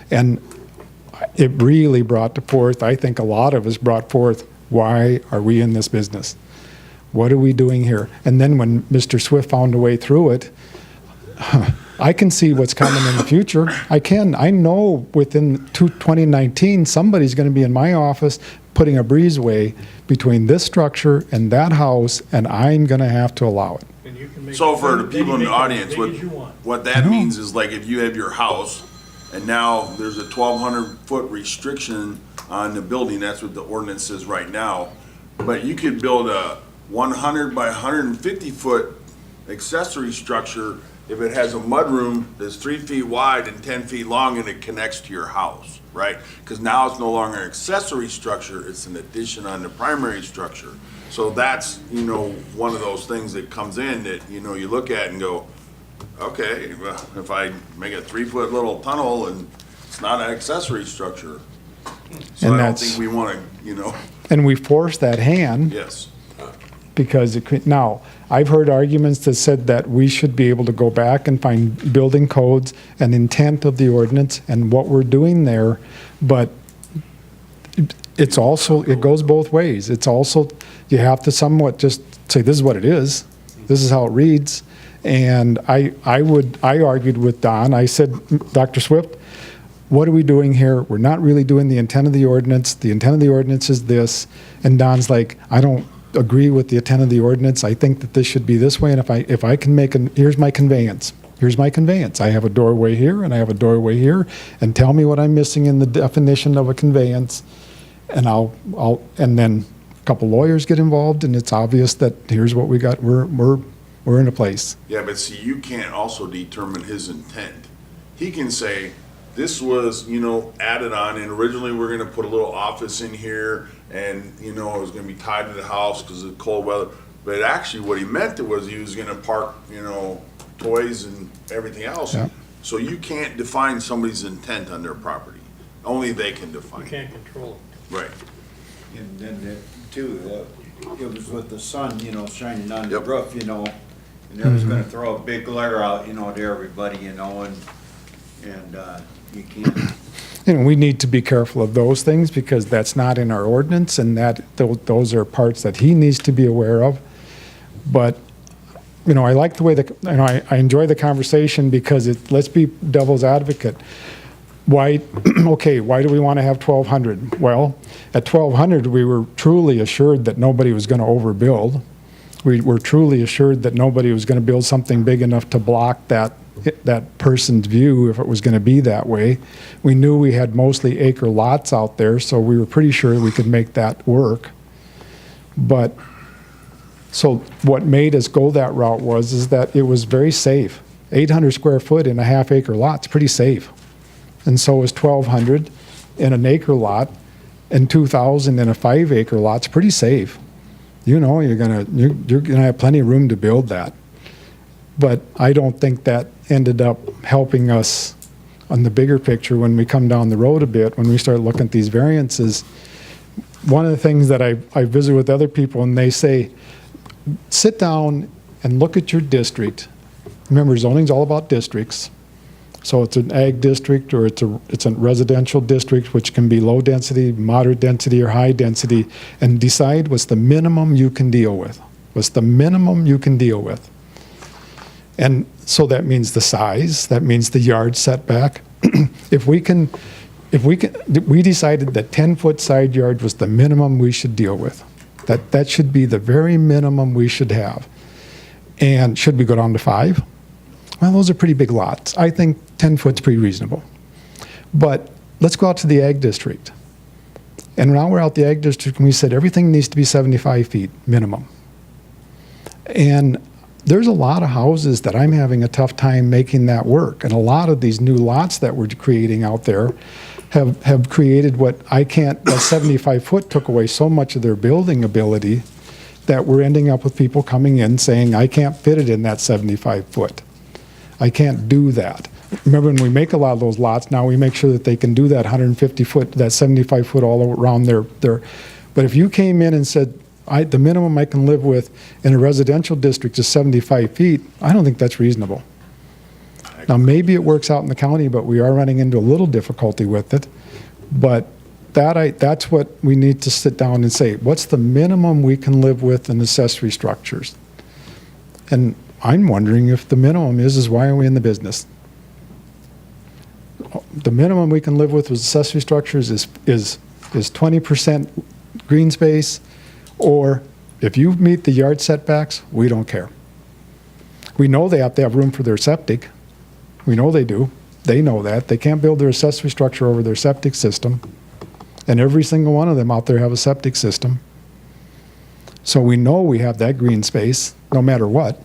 And it really brought forth, I think a lot of us brought forth, why are we in this business? What are we doing here? And then when Mr. Swift found a way through it, I can see what's coming in the future. I know within 2019, somebody's going to be in my office putting a breezeway between this structure and that house, and I'm gonna have to allow it. And you can make So it for the big- people in the make it as audience, big as you want. what that means is like if you have your house and now there's a 1,200-foot restriction on the building, that's what the ordinance says right now. But you could build a 100 by 150-foot accessory structure if it has a mudroom that's 3 feet wide and 10 feet long and it connects to your house, right? Because now it's no longer an accessory structure, it's an addition on the primary structure. So that's, one of those things that comes in that, you look at and go, okay, well, if I make a 3-foot little tunnel and it's not an accessory structure. So And I don't that's- think we want to, And we force that hand yes. because it could, now, I've heard arguments that said that we should be able to go back and find building codes and intent of the ordinance and what we're doing there, but it's also, it goes both ways. It's also, you have to somewhat just say, this is what it is, this is how it reads. And I argued with Don, I said, Dr. Swift, what are we doing here? We're not really doing the intent of the ordinance. The intent of the ordinance is this. And Don's like, I don't agree with the intent of the ordinance. I think that this should be this way. And if I can make here's my conveyance. Here's my conveyance. I have a doorway here and I have a doorway here. And tell me what I'm missing in the definition of a conveyance. And and then a couple lawyers get involved and it's obvious that here's what we got. We're in a place. Yeah, but see, you can't also determine his intent. He can say, this was, added on, and originally we're gonna put a little office in here, and, it was gonna be tied to the house because of cold weather. But actually, what he meant was he was gonna park, toys and everything else. Yeah. So you can't define somebody's intent on their property. Only they can define You it. can't control it. Right. And then too, it was with the sun, shining on the Yep. roof, and it was gonna throw a big glare out, to everybody, and you can't. And we need to be careful of those things because that's not in our ordinance and those are parts that he needs to be aware of. But, I like the way I enjoy the conversation because let's be devil's advocate. Why do we want to have 1,200? Well, at 1,200, we were truly assured that nobody was going to overbuild. We were truly assured that nobody was going to build something big enough to block that person's view if it was going to be that way. We knew we had mostly acre lots out there, so we were pretty sure we could make that work. But, so what made us go that route is that it was very safe. 800 square foot in a half-acre lot's pretty safe. And so is 1,200 in an acre lot, and 2,000 in a 5-acre lot's pretty safe. You're gonna have plenty of room to build that. But I don't think that ended up helping us on the bigger picture when we come down the road a bit, when we start looking at these variances. One of the things that I visit with other people and they say, sit down and look at your district. Remember, zoning's all about districts. So it's an ag district or it's a residential district, which can be low density, moderate density, or high density, and decide what's the minimum you can deal with. What's the minimum you can deal with? And so that means the size, that means the yard setback. We decided that 10-foot side yard was the minimum we should deal with. That should be the very minimum we should have. And should we go down to 5? Well, those are pretty big lots. I think 10 foot's pretty reasonable. But let's go out to the ag district. And now we're out the ag district and we said everything needs to be 75 feet minimum. And there's a lot of houses that I'm having a tough time making that work. And a lot of these new lots that we're creating out there have created what I can't, that 75 foot took away so much of their building ability that we're ending up with people coming in saying, I can't fit it in that 75 foot. I can't do that. Remember, when we make a lot of those lots, now we make sure that they can do that 150 foot, that 75 foot all around their. But if you came in and said, the minimum I can live with in a residential district is 75 feet, I don't think that's reasonable. Now, maybe it works out in the county, but we are running into a little difficulty with it. But that's what we need to sit down and say, what's the minimum we can live with in accessory structures? And I'm wondering if the minimum is why are we in the business? The minimum we can live with accessory structures is 20% green space, or if you meet the yard setbacks, we don't care. We know they have to have room for their septic. We know they do. They know that. They can't build their accessory structure over their septic system. And every single one of them out there have a septic system. So we know we have that green space, no matter what.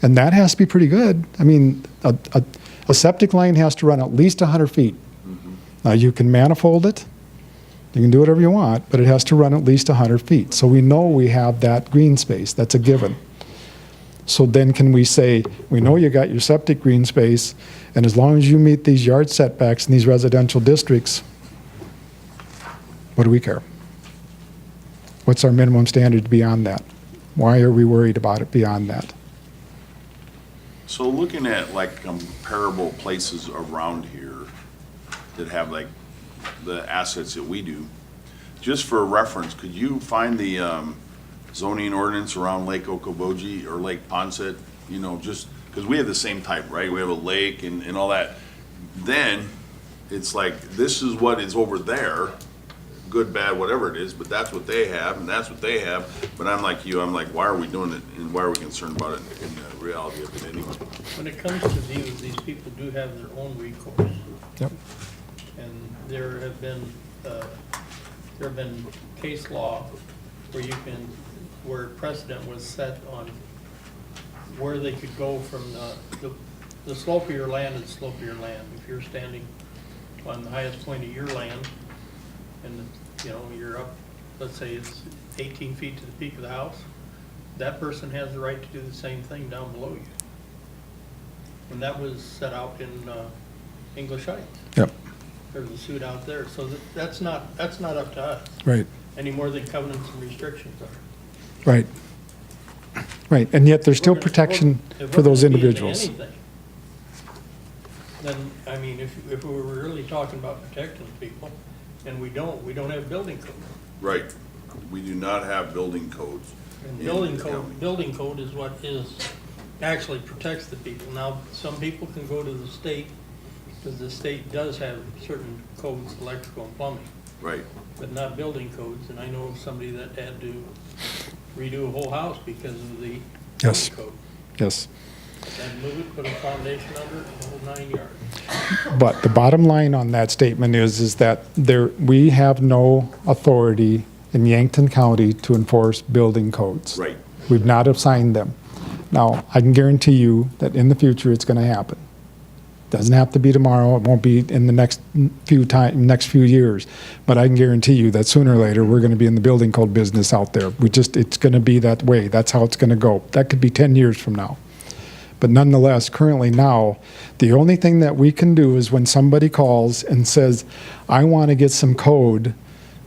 And that has to be pretty good. I mean, a septic line has to run at least 100 feet. Now, you can manifold it. You can do whatever you want, but it has to run at least 100 feet. So we know we have that green space. That's a given. So then can we say, we know you got your septic green space, and as long as you meet these yard setbacks in these residential districts, what do we care? What's our minimum standard beyond that? Why are we worried about it beyond that? So looking at like comparable places around here that have like the assets that we do, just for reference, could you find the zoning ordinance around Lake Okoboji or Lake Ponset? You know, just because we have the same type, right? We have a lake and all that. Then it's like, this is what is over there, good, bad, whatever it is, but that's what they have and that's what they have. But I'm like you, I'm like, why are we doing it and why are we concerned about it in the reality of it anyway? When it comes to views, these people do have their own recourse. Yep. And there have been case law where precedent was set on where they could go from the slope of your land to the slope of your land. If you're standing on the highest point of your land and, you know, you're up, let's say it's 18 feet to the peak of the house, that person has the right to do the same thing down below you. And that was set out in English Heights. Yep. There's a suit out there, so that's not up to us, Right. any more than covenants and restrictions are. Right. Right. And yet there's still If we're gonna- protection if for we're those gonna be into individuals. anything, then, I mean, if we were really talking about protecting people, and we don't have building code. Right. We do not have building codes. And in building the code, county. building code is what actually protects the people. Now, some people can go to the state, because the state does have certain codes, electrical and plumbing, Right. but not building codes. And I know of somebody that had to redo a whole house because of the Yes. building code. Yes. And move it, put a foundation under it, the whole 9 yards. But the bottom line on that statement is that we have no authority in Yankton County to enforce building codes. Right. We've not assigned them. Now, I can guarantee you that in the future, it's going to happen. Doesn't have to be tomorrow, it won't be in the next few years, but I can guarantee you that sooner or later, we're going to be in the building code business out there. It's going to be that way. That's how it's going to go. That could be 10 years from now. But nonetheless, currently now, the only thing that we can do is when somebody calls and says, I want to get some code,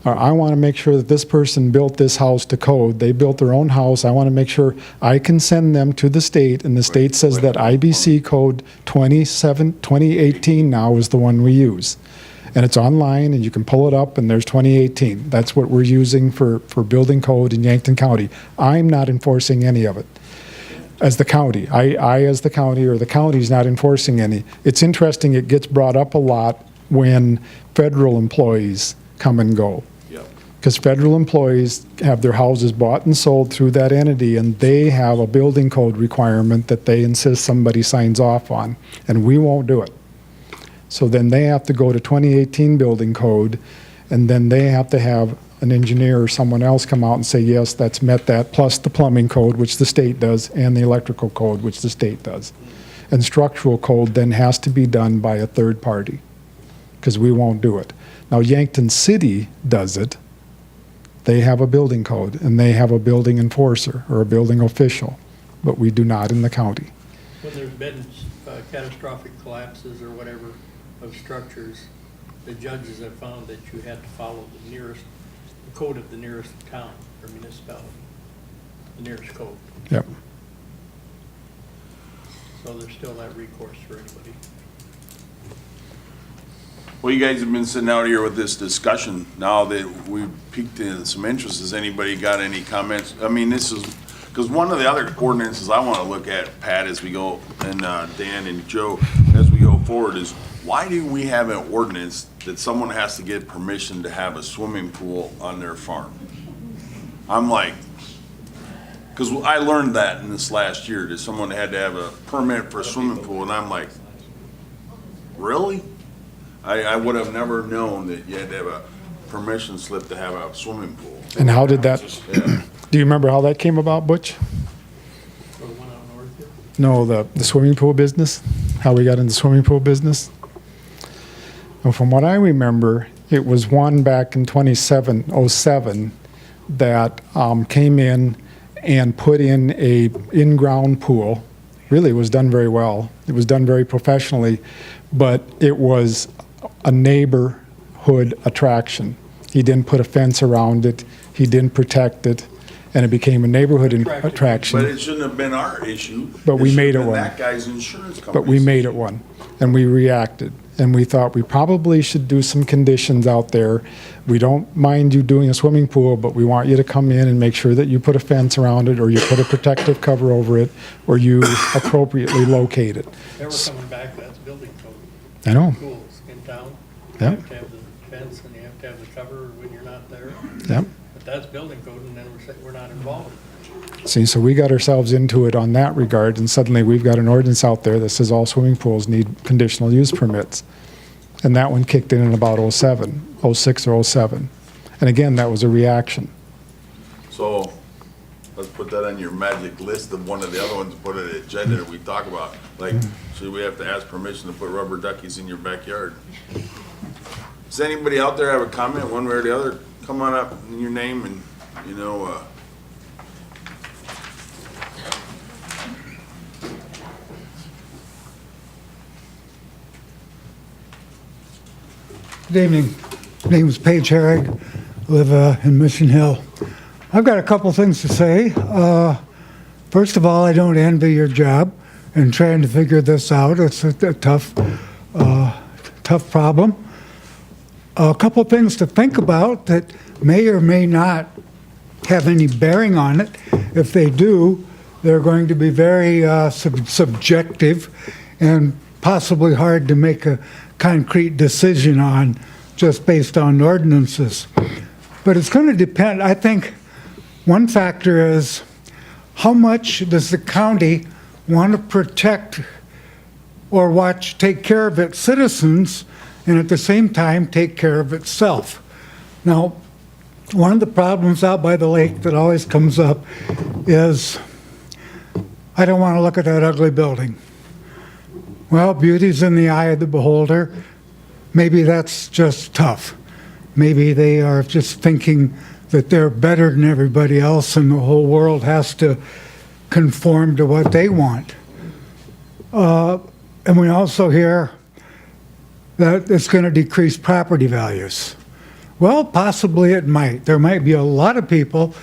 or I want to make sure that this person built this house to code. They built their own house. I want to make sure I can send them to the state, and the state says that IBC code 2018 now is the one we use. And it's online, and you can pull it up, and there's 2018. That's what we're using for building code in Yankton County. I'm not enforcing any of it. As the county, I as the county, or the county's not enforcing any. It's interesting, it gets brought up a lot when federal employees come and go. Yep. Because federal employees have their houses bought and sold through that entity, and they have a building code requirement that they insist somebody signs off on, and we won't do it. So then they have to go to 2018 building code, and then they have to have an engineer or someone else come out and say, yes, that's met that, plus the plumbing code, which the state does, and the electrical code, which the state does. And structural code then has to be done by a third party, because we won't do it. Now, Yankton City does it. They have a building code, and they have a building enforcer or a building official, but we do not in the county. When there's been catastrophic collapses or whatever of structures, the judges have found that you had to follow the code of the nearest town or municipality, the nearest code. Yep. So there's still that recourse for anybody. Well, you guys have been sitting out here with this discussion. Now that we've piqued in some interest, has anybody got any comments? I mean, this is, because one of the other ordinances I want to look at, Pat, as we go, and Dan and Joe, as we go forward, is why do we have an ordinance that someone has to get permission to have a swimming pool on their farm. I'm like, because I learned that in this last year, that someone had to have a permit for a swimming pool, and I'm like, really? I would have never known that you had to have a permission slip to have a swimming pool. And how did that, Yeah. do you remember how that came about, Butch? Or the one out north here? No, the swimming pool business, how we got into the swimming pool business? Well, from what I remember, it was one back in 07 that came in and put in a in-ground pool. Really, it was done very well. It was done very professionally, but it was a neighborhood attraction. He didn't put a fence around it. He didn't protect it, and it became a neighborhood attraction. But it shouldn't have been our issue. But we made should it have been one. that guy's insurance company. But we made it one, and we reacted. And we thought we probably should do some conditions out there. We don't mind you doing a swimming pool, but we want you to come in and make sure that you put a fence around it, or you put a protective cover over it, or you appropriately locate it. They were coming back, that's building code. I know, Schools in town. You Yeah. have to have the fence and you have to have the cover when you're not there. yep. But that's building code, and then we're saying we're not involved. See, so we got ourselves into it on that regard, and suddenly we've got an ordinance out there that says all swimming pools need conditional use permits. And that one kicked in about 06 or 07. And again, that was a reaction. So, let's put that on your magic list of one of the other ones, put it at agenda that we talk about. Like, should we have to ask permission to put rubber duckies in your backyard? Does anybody out there have a comment, one way or the other? Come on up, in your name, and, you know, Good evening. My name is Paige Herrig. I live in Mission Hill. I've got a couple things to say. First of all, I don't envy your job in trying to figure this out. It's a tough problem. A couple things to think about that may or may not have any bearing on it. If they do, they're going to be very subjective and possibly hard to make a concrete decision on just based on ordinances. But it's going to depend. I think one factor is how much does the county want to protect or take care of its citizens and at the same time take care of itself. Now, one of the problems out by the lake that always comes up is, I don't want to look at that ugly building. Well, beauty's in the eye of the beholder. Maybe that's just tough. Maybe they are just thinking that they're better than everybody else and the whole world has to conform to what they want. And we also hear that it's going to decrease property values. Well, possibly it might. There might be a lot of people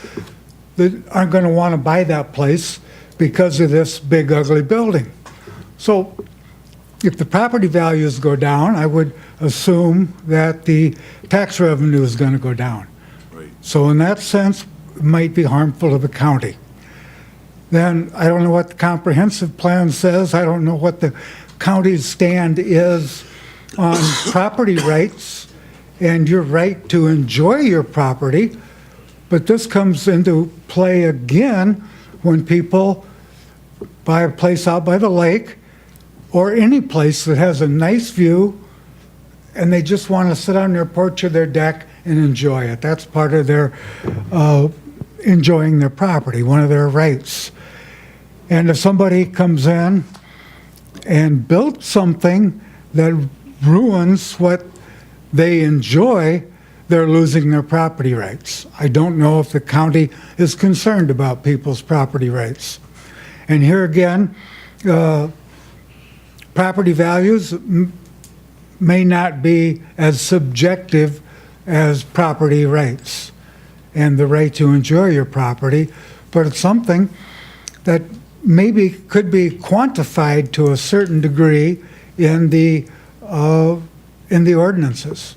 that aren't going to want to buy that place because of this big ugly building. So if the property values go down, I would assume that the tax revenue is going to go down. right. So in that sense, it might be harmful to the county. Then I don't know what the comprehensive plan says. I don't know what the county's stand is on property rights and your right to enjoy your property. But this comes into play again when people buy a place out by the lake or any place that has a nice view and they just want to sit on their porch or their deck and enjoy it. That's part of their enjoying their property, one of their rights. And if somebody comes in and builds something that ruins what they enjoy, they're losing their property rights. I don't know if the county is concerned about people's property rights. And here again, property values may not be as subjective as property rights and the right to enjoy your property, but it's something that maybe could be quantified to a certain degree in the ordinances.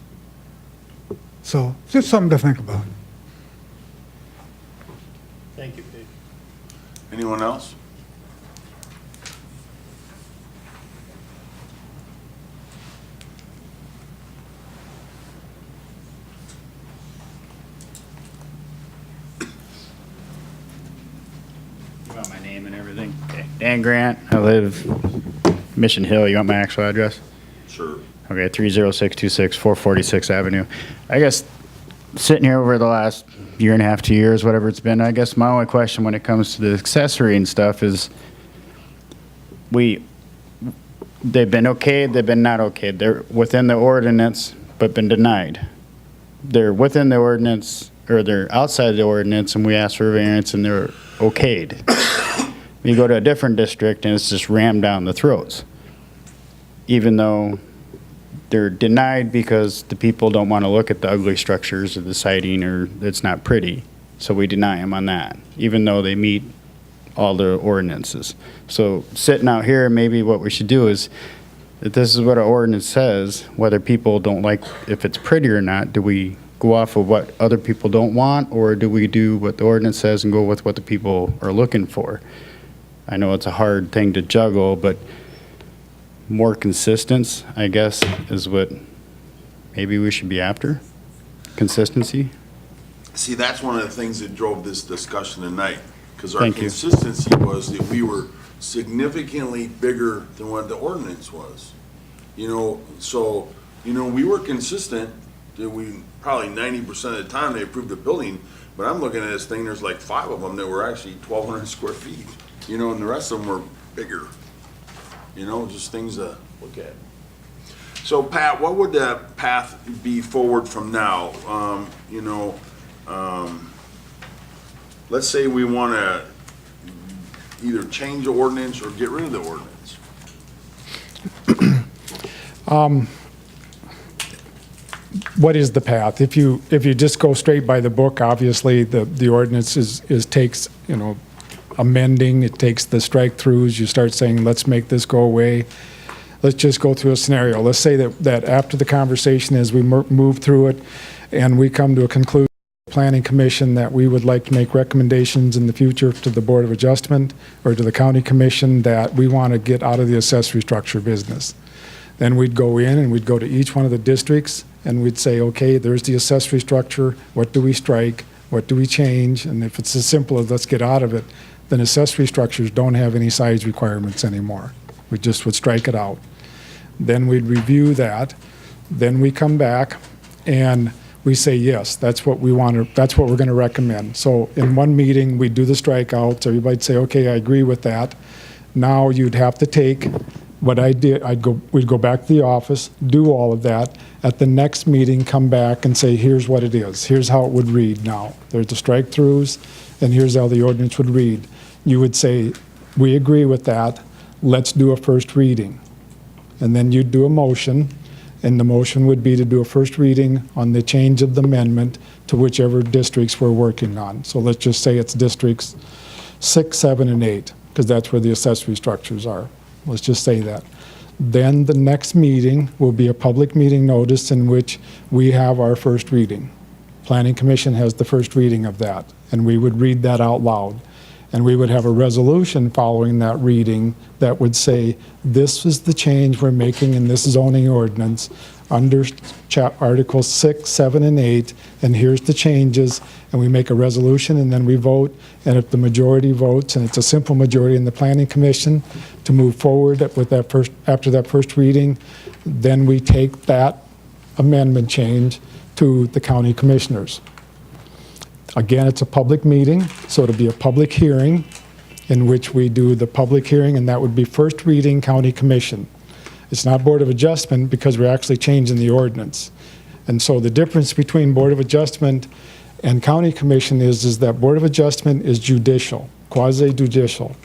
So just something to think about. Thank you, Dave. Anyone else? You want my name and everything? Okay. Dan Grant, I live Mission Hill. You want my actual address? Sure. Okay, 30626 446 Avenue. I guess sitting here over the last year and a half, 2 years, whatever it's been, I guess my only question when it comes to the accessory and stuff is they've been okay, they've been not okay. They're within the ordinance, but been denied. They're within the ordinance, or they're outside the ordinance, and we ask for variance, and they're okayed. You go to a different district, and it's just rammed down the throats. Even though they're denied because the people don't want to look at the ugly structures of the siding, or it's not pretty. So we deny them on that, even though they meet all the ordinances. So sitting out here, maybe what we should do is, if this is what our ordinance says, whether people don't like, if it's pretty or not, do we go off of what other people don't want, or do we do what the ordinance says and go with what the people are looking for? I know it's a hard thing to juggle, but more consistence, I guess, is what maybe we should be after. Consistency. See, that's one of the things that drove this discussion tonight, because our Thank you. consistency was that we were significantly bigger than what the ordinance was. You know, so, you know, we were consistent, that we, probably 90% of the time they approved the building, but I'm looking at this thing, there's like 5 of them that were actually 1,200 square feet, you know, and the rest of them were bigger. You know, just things to look at. So Pat, what would the path be forward from now? You know, let's say we want to either change the ordinance or get rid of the ordinance. What is the path? If you just go straight by the book, obviously the ordinance is takes, you know, amending, it takes the strike-throughs, you start saying, let's make this go away. Let's just go through a scenario. Let's say that after the conversation, as we move through it, and we come to a conclusion, Planning Commission, that we would like to make recommendations in the future to the Board of Adjustment or to the County Commission that we want to get out of the accessory structure business. Then we'd go in and we'd go to each one of the districts and we'd say, okay, there's the accessory structure, what do we strike, what do we change? And if it's as simple as let's get out of it, then accessory structures don't have any size requirements anymore. We just would strike it out. Then we'd review that. Then we come back and we say, yes, that's what we want to, that's what we're going to recommend. So in one meeting, we'd do the strikeouts. Everybody'd say, okay, I agree with that. Now you'd have to take what I did, we'd go back to the office, do all of that. At the next meeting, come back and say, here's what it is. Here's how it would read now. There's the strike-throughs, and here's how the ordinance would read. You would say, we agree with that. Let's do a first reading. And then you'd do a motion, and the motion would be to do a first reading on the change of the amendment to whichever districts we're working on. So let's just say it's districts 6, 7, and 8, because that's where the accessory structures are. Let's just say that. Then the next meeting will be a public meeting notice in which we have our first reading. Planning Commission has the first reading of that, and we would read that out loud. And we would have a resolution following that reading that would say, this is the change we're making in this zoning ordinance under Articles 6, 7, and 8, and here's the changes, and we make a resolution, and then we vote, and if the majority votes, and it's a simple majority in the Planning Commission to move forward with that first, after that first reading, then we take that amendment change to the county commissioners. Again, it's a public meeting, so it'll be a public hearing in which we do the public hearing, and that would be first reading county commission. It's not Board of Adjustment because we're actually changing the ordinance. And so the difference between Board of Adjustment and county commission is that Board of Adjustment is judicial, quasi-judicial.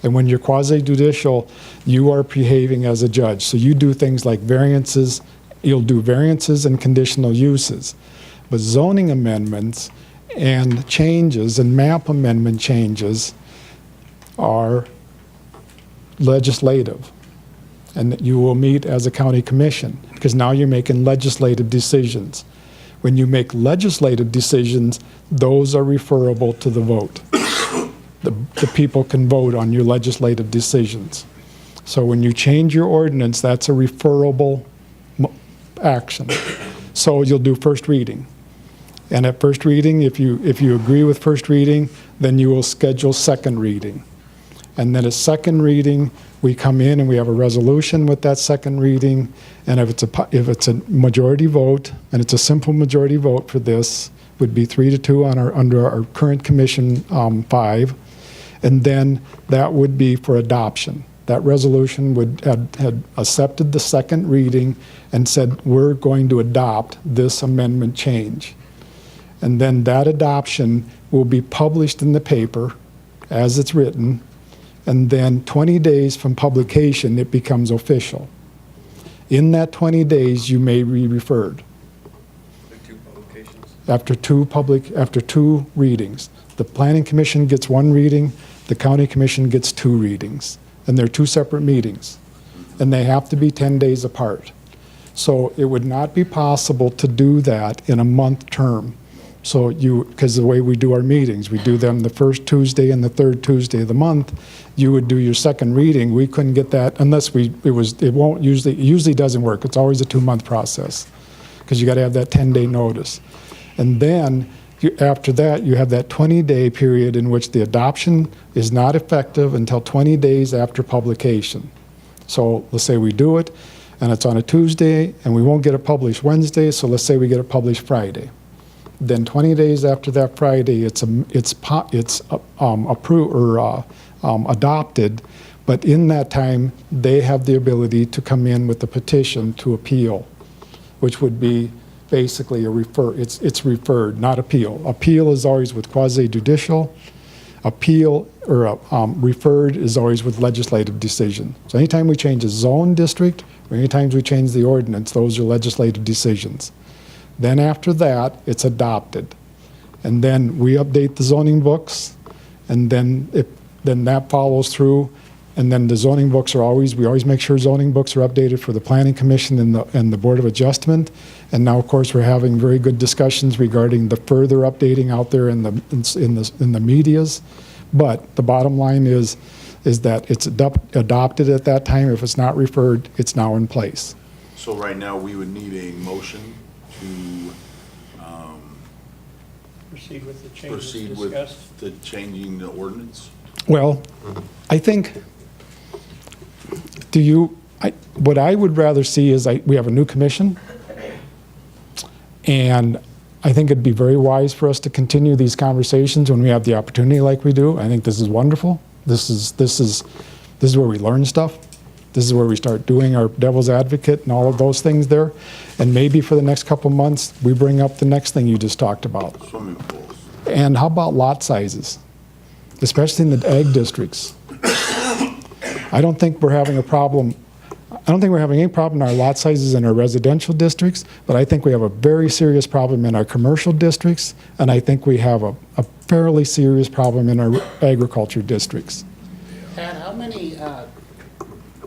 And when you're quasi-judicial, you are behaving as a judge. So you do things like variances, you'll do variances and conditional uses. But zoning amendments and changes and map amendment changes are legislative. And that you will meet as a county commission because now you're making legislative decisions. When you make legislative decisions, those are referable to the vote. The people can vote on your legislative decisions. So when you change your ordinance, that's a referable action. So you'll do first reading. And at first reading, if you agree with first reading, then you will schedule second reading. And then at second reading, we come in and we have a resolution with that second reading. And if it's a majority vote, and it's a simple majority vote for this, would be 3-2 under our current commission 5. And then that would be for adoption. That resolution had accepted the second reading and said, we're going to adopt this amendment change. And then that adoption will be published in the paper as it's written, and then 20 days from publication, it becomes official. In that 20 days, you may be referred. The 2 publications. After two readings. The Planning Commission gets 1 reading, the County Commission gets 2 readings. And they're 2 separate meetings. And they have to be 10 days apart. So it would not be possible to do that in a month term. So because the way we do our meetings, we do them the first Tuesday and the third Tuesday of the month. You would do your second reading. We couldn't get that unless it usually doesn't work. It's always a 2-month process because you got to have that 10-day notice. And then after that, you have that 20-day period in which the adoption is not effective until 20 days after publication. So let's say we do it and it's on a Tuesday and we won't get it published Wednesday. So let's say we get it published Friday. Then 20 days after that Friday, it's approved or adopted. But in that time, they have the ability to come in with a petition to appeal, which would be basically it's referred, not appeal. Appeal is always with quasi-judicial. Appeal or referred is always with legislative decision. So anytime we change a zone district or anytime we change the ordinance, those are legislative decisions. Then after that, it's adopted. And then we update the zoning books, and then that follows through. And then the zoning books we always make sure zoning books are updated for the Planning Commission and the Board of Adjustment. And now, of course, we're having very good discussions regarding the further updating out there in the medias. But the bottom line is that it's adopted at that time. If it's not referred, it's now in place. So right now, we would need a motion to Proceed with the changes proceed discussed. with the changing the ordinance? Well, I think, what I would rather see is we have a new commission, and I think it'd be very wise for us to continue these conversations when we have the opportunity like we do. I think this is wonderful. This is where we learn stuff. This is where we start doing our devil's advocate and all of those things there. And maybe for the next couple months, we bring up the next thing you just talked about. Swimming pools. And how about lot sizes, especially in the ag districts? I don't think we're having a problem. I don't think we're having any problem in our lot sizes in our residential districts, but I think we have a very serious problem in our commercial districts, and I think we have a fairly serious problem in our agriculture districts. Pat, how many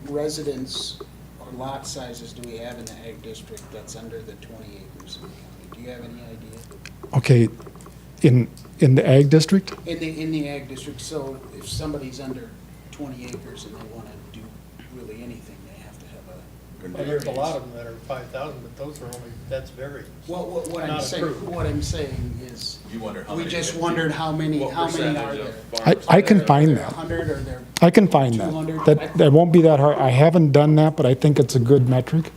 residents or lot sizes do we have in the ag district that's under the 20 acres in the county? Do you have any idea? Okay, in the ag district? In the ag district, so if somebody's under 20 acres and they want to do really anything, they have to have a. Well, there's a lot of them that are 5,000, but those are that's very. Well, what I'm Not saying, approved. what I'm saying is, You wonder how we many. just wondered how many What are percentage there? of farms I can are find Are there that. 100 or there? I can find 200? that. That won't be that hard. I haven't done that, but I think it's a good metric,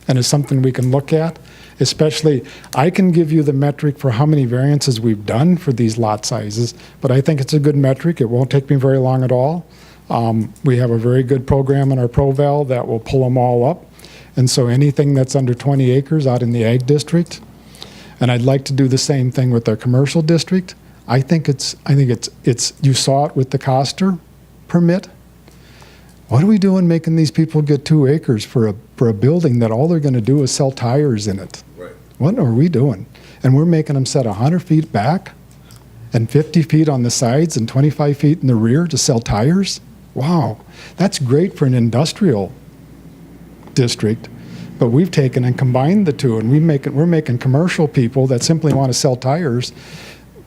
and it's something we can look at. Especially, I can give you the metric for how many variances we've done for these lot sizes, but I think it's a good metric. It won't take me very long at all. We have a very good program in our ProVal that will pull them all up. And so anything that's under 20 acres out in the ag district, and I'd like to do the same thing with our commercial district. I think it's, you saw it with the Coster permit. What are we doing making these people get 2 acres for a building that all they're gonna do is sell tires in it? Right. What are we doing? And we're making them set 100 feet back and 50 feet on the sides and 25 feet in the rear to sell tires? Wow, that's great for an industrial district, but we've taken and combined the two, and we're making commercial people that simply want to sell tires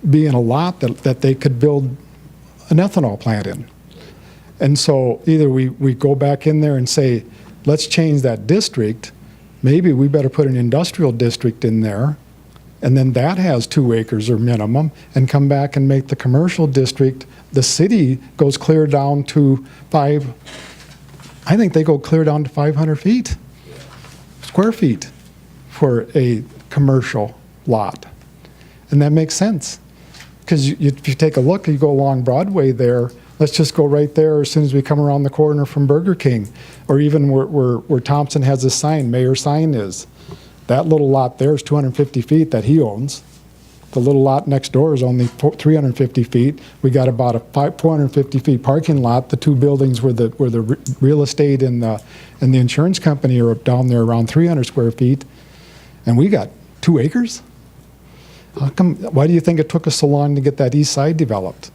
be in a lot that they could build an ethanol plant in. And so either we go back in there and say, let's change that district. Maybe we better put an industrial district in there and then that has 2 acres or minimum, and come back and make the commercial district, the city goes clear down to I think they go clear down to 500 feet, square feet for a commercial lot. And that makes sense. Because if you take a look, you go along Broadway there, let's just go right there as soon as we come around the corner from Burger King, or even where Thompson has a sign, Mayor sign is. That little lot there is 250 feet that he owns. The little lot next door is only 350 feet. We got about a 450 feet parking lot. The 2 buildings where the real estate and the insurance company are up down there around 300 square feet. And we got 2 acres? How come, why do you think it took us so long to get that east side developed?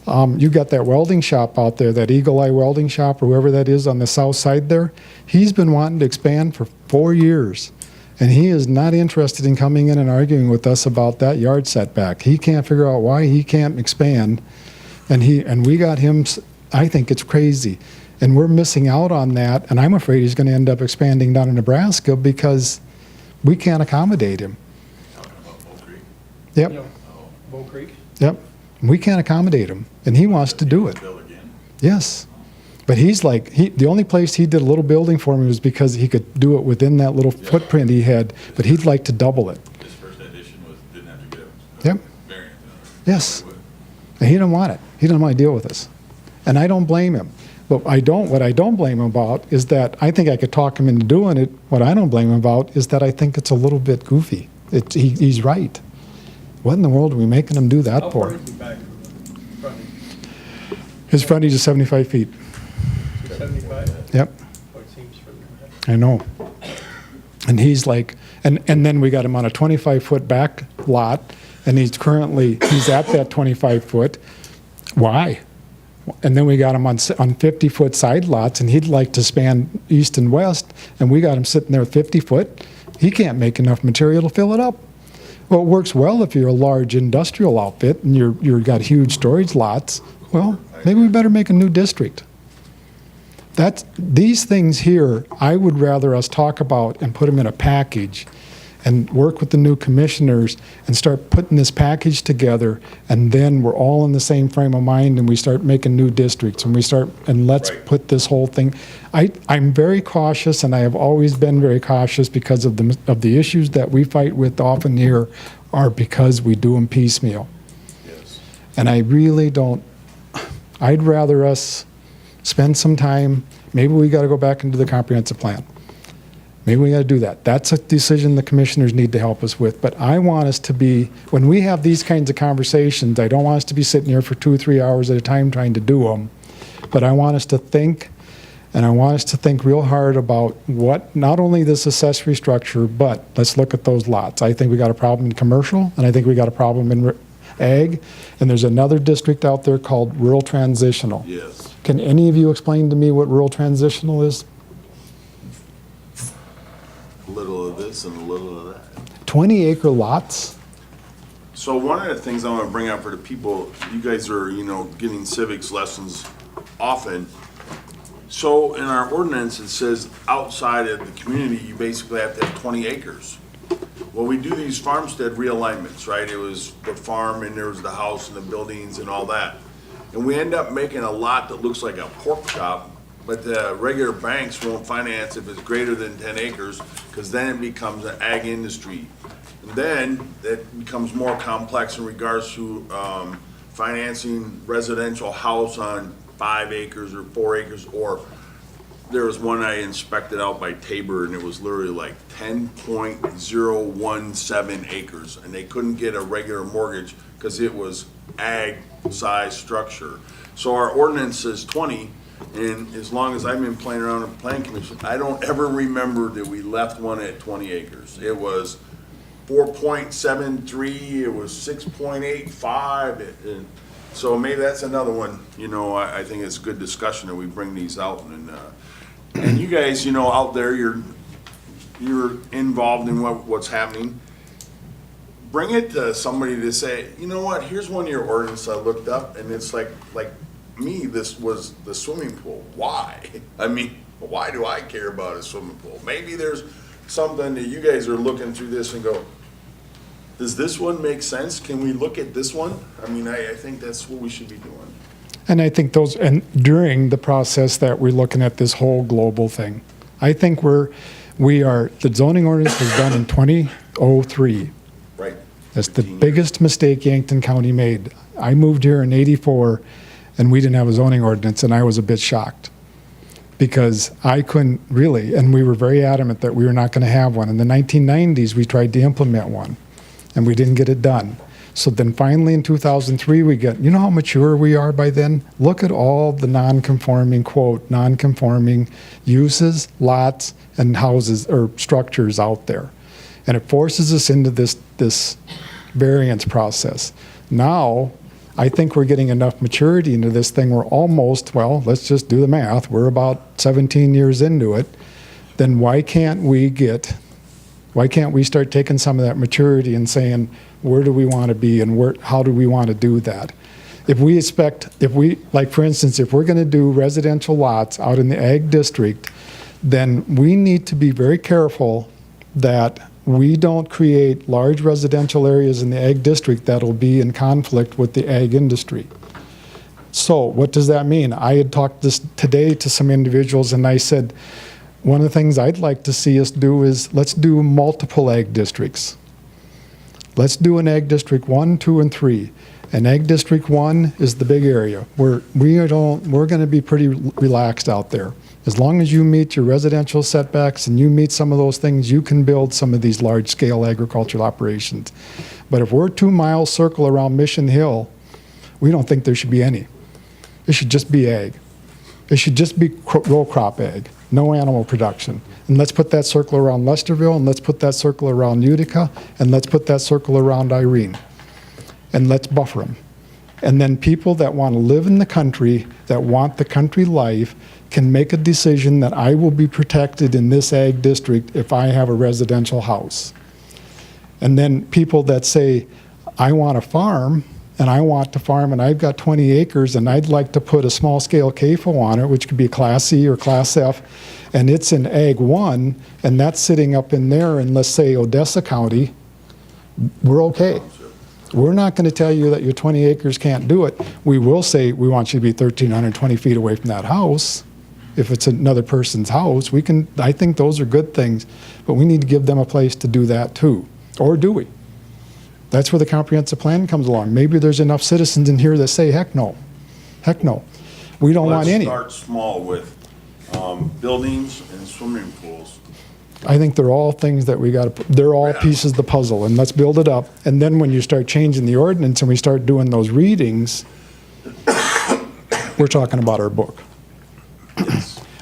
You got that welding shop out there, that Eagle Eye Welding Shop, or whoever that is on the south side there. He's been wanting to expand for 4 years. And he is not interested in coming in and arguing with us about that yard setback. He can't figure out why he can't expand. And we got him, I think it's crazy. And we're missing out on that. And I'm afraid he's going to end up expanding down in Nebraska because we can't accommodate him. Talking about Bull Creek? Yep, You know, Bull Creek? yep. We can't accommodate him. And he wants to do it. Build again? Yes. But he's like, the only place he did a little building for me was because he could do it within that little footprint he had, but he'd like to double it. This first edition didn't have to get a Yep. variance. Yes. And he didn't want it. He didn't want to deal with us. And I don't blame him. But what I don't blame him about is that I think I could talk him into doing it. What I don't blame him about is that I think it's a little bit goofy. He's right. What in the world are we making him do that How far for? is he back from the frontage? His frontage is 75 feet. 75? Yep. Oh, it seems further back. I know. And he's like, and then we got him on a 25-foot back lot, and he's at that 25-foot. Why? And then we got him on 50-foot side lots, and he'd like to span east and west, and we got him sitting there at 50-foot. He can't make enough material to fill it up. Well, it works well if you're a large industrial outfit and you've got huge storage lots. Well, maybe we better make a new district. These things here, I would rather us talk about and put them in a package and work with the new commissioners and start putting this package together, and then we're all in the same frame of mind and we start making new districts and let's Right. put this whole thing. I'm very cautious, and I have always been very cautious because of the issues that we fight with often here are because we do them piecemeal. Yes. And I really don't, I'd rather us spend some time, maybe we got to go back into the comprehensive plan. Maybe we got to do that. That's a decision the commissioners need to help us with. But I want us to be, when we have these kinds of conversations, I don't want us to be sitting here for 2 or 3 hours at a time trying to do them. But I want us to think, and I want us to think real hard about what, not only this accessory structure, but let's look at those lots. I think we got a problem in commercial, and I think we got a problem in ag, and there's another district out there called rural transitional. Yes. Can any of you explain to me what rural transitional is? A little of this and a little of that. 20-acre lots? So one of the things I want to bring up for the people, you guys are, getting civics lessons often. So in our ordinance, it says outside of the community, you basically have to have 20 acres. Well, we do these farmstead realignments, right? It was the farm and there was the house and the buildings and all that. And we end up making a lot that looks like a pork chop, but the regular banks won't finance if it's greater than 10 acres, because then it becomes an ag industry. And then it becomes more complex in regards to financing residential house on 5 acres or 4 acres, or there was one I inspected out by Tabor, and it was literally like 10.017 acres, and they couldn't get a regular mortgage because it was ag size structure. So our ordinance says 20, and as long as I've been playing around in the planning commission, I don't ever remember that we left one at 20 acres. It was 4.73, it was 6.85, and so maybe that's another one, I think it's a good discussion that we bring these out, and you guys, out there, you're involved in what's happening. Bring it to somebody to say, you know what, here's one of your ordinances I looked up, and it's like me, this was the swimming pool. Why? I mean, why do I care about a swimming pool? Maybe there's something that you guys are looking through this and go, Does this one make sense? Can we look at this one? I mean, I think that's what we should be doing. And I think those, and during the process that we're looking at this whole global thing, I think the zoning ordinance was done in 2003. Right. That's the 15 years. biggest mistake Yankton County made. I moved here in '84, and we didn't have a zoning ordinance, and I was a bit shocked. Because I couldn't really, and we were very adamant that we were not gonna have one. In the 1990s, we tried to implement one, and we didn't get it done. So then finally in 2003, you know how mature we are by then? Look at all the non-conforming, quote, non-conforming uses, lots, and houses, or structures out there. And it forces us into this variance process. Now, I think we're getting enough maturity into this thing. We're almost, well, let's just do the math. We're about 17 years into it. Then why can't we start taking some of that maturity and saying, where do we want to be and how do we want to do that? Like for instance, if we're going to do residential lots out in the ag district, then we need to be very careful that we don't create large residential areas in the ag district that'll be in conflict with the ag industry. So what does that mean? I had talked this today to some individuals, and I said, one of the things I'd like to see us do is let's do multiple ag districts. Let's do an ag district 1, 2, and 3. And ag district 1 is the big area where we're going to be pretty relaxed out there. As long as you meet your residential setbacks and you meet some of those things, you can build some of these large-scale agricultural operations. But if we're a 2-mile circle around Mission Hill, we don't think there should be any. It should just be ag. It should just be row crop ag, no animal production. And let's put that circle around Lesterville, and let's put that circle around Utica, and let's put that circle around Irene. And let's buffer them. And then people that want to live in the country, that want the country life, can make a decision that I will be protected in this ag district if I have a residential house. And then people that say, I want a farm, and I want to farm, and I've got 20 acres, and I'd like to put a small-scale CAFO on it, which could be Class C or Class F, and it's in Ag 1, and that's sitting up in there in, let's say, Odessa County, we're okay. We're not going to tell you that your 20 acres can't do it. We will say we want you to be 1,320 feet away from that house. If it's another person's house, I think those are good things, but we need to give them a place to do that too. Or do we? That's where the comprehensive plan comes along. Maybe there's enough citizens in here that say, heck no. Heck no. We don't want any. Let's start small with buildings and swimming pools. I think they're all things that they're all pieces of the puzzle, and let's build it up. And then when you start changing the ordinance and we start doing those readings, we're talking about our book.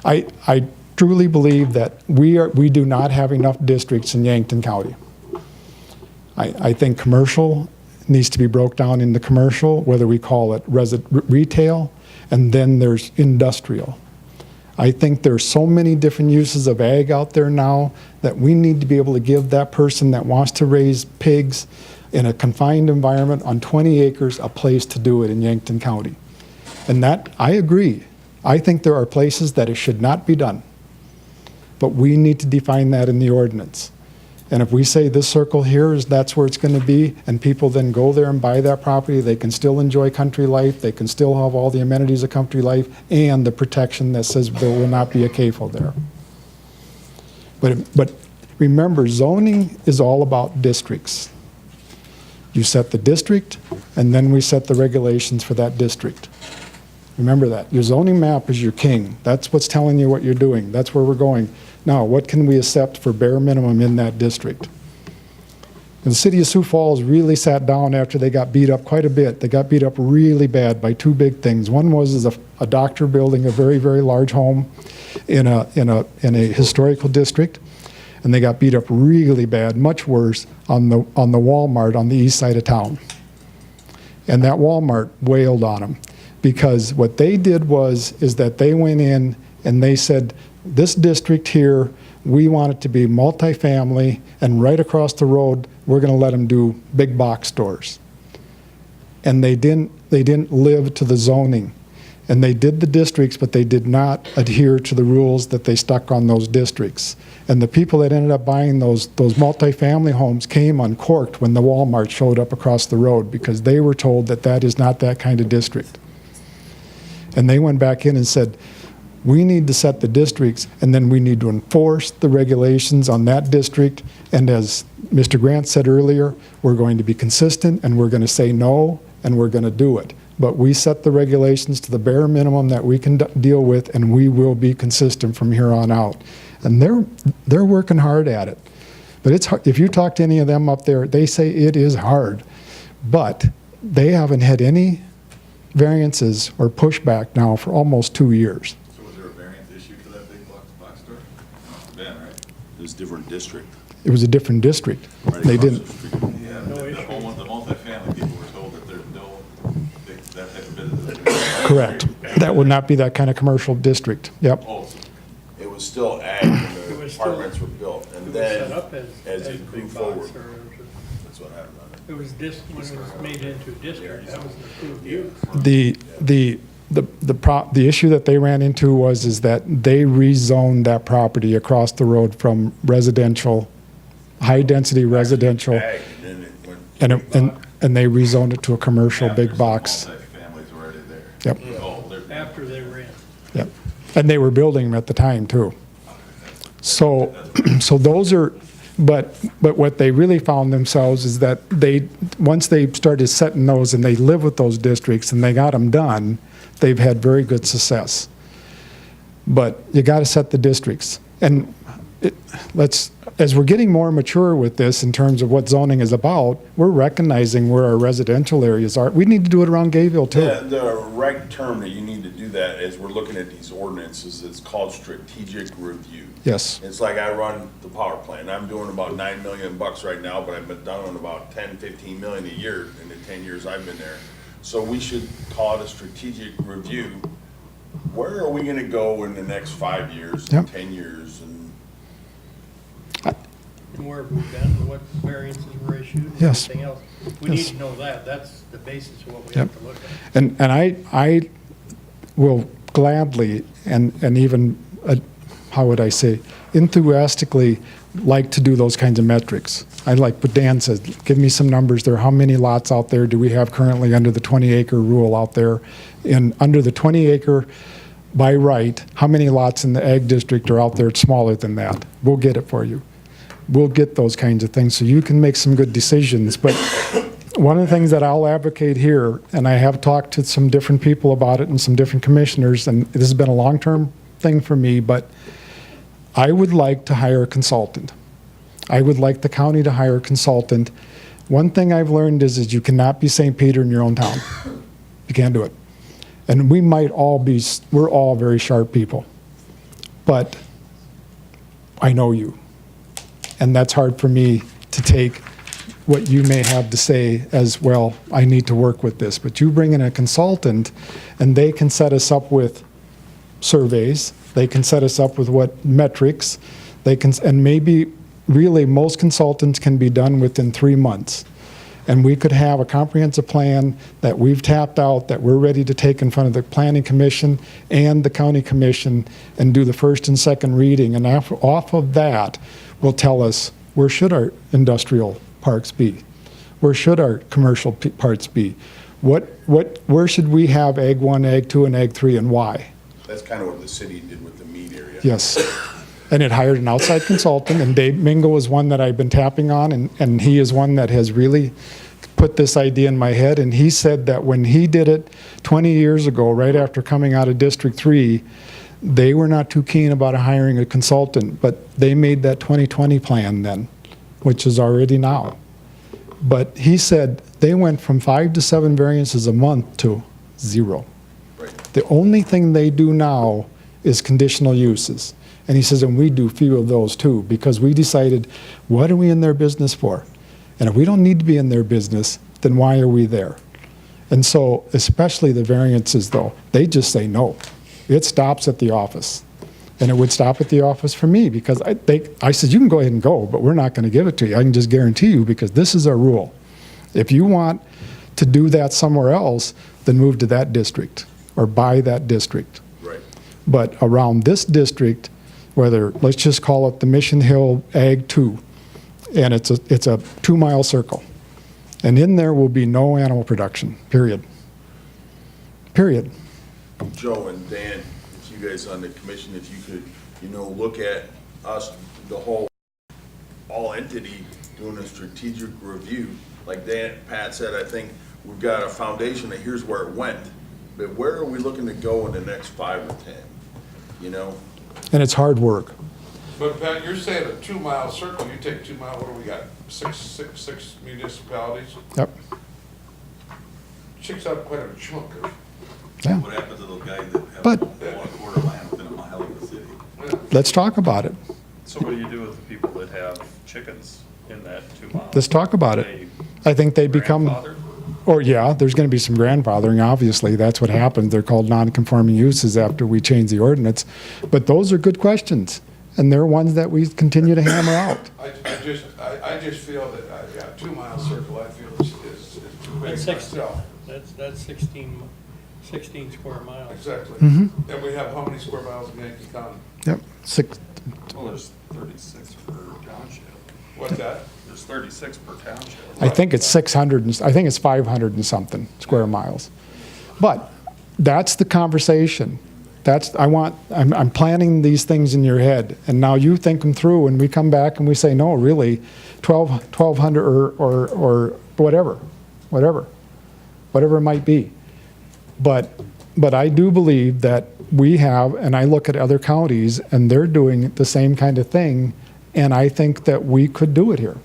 I truly believe that we do not have enough districts in Yankton County. I think commercial needs to be broke down into commercial, whether we call it retail, and then there's industrial. I think there's so many different uses of ag out there now that we need to be able to give that person that wants to raise pigs in a confined environment on 20 acres a place to do it in Yankton County. And that, I agree. I think there are places that it should not be done. But we need to define that in the ordinance. And if we say this circle here that's where it's going to be, and people then go there and buy that property, they can still enjoy country life, they can still have all the amenities of country life, and the protection that says there will not be a CAFO there. But remember, zoning is all about districts. You set the district, and then we set the regulations for that district. Remember that. Your zoning map is your king. That's what's telling you what you're doing. That's where we're going. Now, what can we accept for bare minimum in that district? And the city of Sioux Falls really sat down after they got beat up quite a bit. They got beat up really bad by two big things. One was a doctor building a very, very large home in a historical district, and they got beat up really bad, much worse, on the Walmart on the east side of town. And that Walmart wailed on them. Because what they did is that they went in and they said, this district here, we want it to be multifamily, and right across the road, we're going to let them do big box stores. And they didn't live to the zoning. And they did the districts, but they did not adhere to the rules that they stuck on those districts. And the people that ended up buying those multifamily homes came uncorked when the Walmart showed up across the road, because they were told that that is not that kind of district. And they went back in and said, we need to set the districts, and then we need to enforce the regulations on that district. And as Mr. Grant said earlier, we're going to be consistent, and we're going to say no, and we're going to do it. But we set the regulations to the bare minimum that we can deal with, and we will be consistent from here on out. And they're working hard at it. But it's hard. If you talk to any of them up there, they say it is hard. But they haven't had any variances or pushback now for almost 2 years. So was there a variance issue to that big box store? Ben, right? It was a different district. It was a different district. right They across didn't. the street. Yeah, No the issue. the multifamily people were told that there's no, that type of business. Correct. That would not be that kind of commercial district. Yep. Oh, so It was still ag when It the was still- apartments were built, It and was then, set up as as it big grew box, forward, or that's what happened on it. it was when it was made into a district, that was an approved use. The issue that they ran into is that they rezoned that property across the road from residential, high-density residential, ag, and then it went. and they rezoned it to a commercial After big some box. Multifamilies were already there. Yep. Oh, they're. After they ran. Yep. And they were building them at the time, too. So, so those are, but what they really found themselves is that once they started setting those and they live with those districts and they got them done, they've had very good success. But you got to set the districts. And as we're getting more mature with this in terms of what zoning is about, we're recognizing where our residential areas are. We need to do it around Gayville, too. The right term that you need to do that as we're looking at these ordinances, it's called strategic review. Yes. It's like I run the power plant. I'm doing about $9 million right now, but I've been doing about 10, 15 million a year in the 10 years I've been there. So we should call it a strategic review. Where are we gonna go in the next 5 years, Yep. 10 years, and And where have we been, what variances were issued, and Yes. everything else. We Yes. need to know that, that's the basis of what we Yep. have to look at. And I will gladly and even, how would I say, enthusiastically like to do those kinds of metrics. I like what Dan said, give me some numbers there. How many lots out there do we have currently under the 20-acre rule out there? And under the 20-acre by right, how many lots in the ag district are out there smaller than that? We'll get it for you. We'll get those kinds of things so you can make some good decisions. But one of the things that I'll advocate here, and I have talked to some different people about it and some different commissioners, and this has been a long-term thing for me, but I would like to hire a consultant. I would like the county to hire a consultant. One thing I've learned is you cannot be St. Peter in your own town. You can't do it. And we might all be, we're all very sharp people. But I know you. And that's hard for me to take what you may have to say as, well, I need to work with this. But you bring in a consultant, and they can set us up with surveys. They can set us up with what metrics. They can, and maybe really most consultants can be done within 3 months. And we could have a comprehensive plan that we've tapped out, that we're ready to take in front of the planning commission and the county commission and do the first and second reading. And off of that will tell us, where should our industrial parks be? Where should our commercial parts be? Where should we have Ag 1, Ag 2, and Ag 3, and why? that's kind of what the city did with the meat area. Yes. And it hired an outside consultant, and Dave Mingo is one that I've been tapping on, and he is one that has really put this idea in my head. And he said that when he did it 20 years ago, right after coming out of District 3, they were not too keen about hiring a consultant, but they made that 2020 plan then, which is already now. But he said they went from 5 to 7 variances a month to 0. Right. The only thing they do now is conditional uses. And he says, and we do few of those too, because we decided, what are we in their business for? And if we don't need to be in their business, then why are we there? And so, especially the variances though, they just say no. It stops at the office. And it would stop at the office for me, because I said, you can go ahead and go, but we're not going to give it to you. I can just guarantee you, because this is our rule. If you want to do that somewhere else, then move to that district. or by that district. Right. But around this district, whether, let's just call it the Mission Hill Ag 2, and it's a 2-mile circle. And in there will be no animal production, period. Period. Joe and Dan, if you guys on the commission, if you could, look at us, the all entity doing a strategic review. Like Pat said, I think we've got a foundation that here's where it went, but where are we looking to go in the next 5 or 10, And it's hard work. But Pat, you're saying a 2-mile circle, you take 2 mile, what do we got, six municipalities? Yep. Checks out quite a chunk of. Yeah. What happens to those guys that have But- 1/4 land within a mile of the city? Let's talk about it. So what do you do with the people that have chickens in that 2 miles? Let's talk about it. They I think they become, grandfathered? or yeah, there's going to be some grandfathering, obviously. That's what happens. They're called non-conforming uses after we change the ordinance. But those are good questions, and they're ones that we continue to hammer out. I just feel that, 2-mile circle, I feel is too big That's 16, myself. that's 16 square miles. Exactly. Mm-hmm. And we have how many square miles in Yankton County? Yep. Well, there's 36 per township. What's that? There's 36 per township. I think it's 600, I think it's 500 and something square miles. But that's the conversation. I'm planting these things in your head, and now you think them through, and we come back and we say, no, really, 1,200 or whatever it might be. But I do believe that we have, and I look at other counties, and they're doing the same kind of thing, and I think that we could do it here.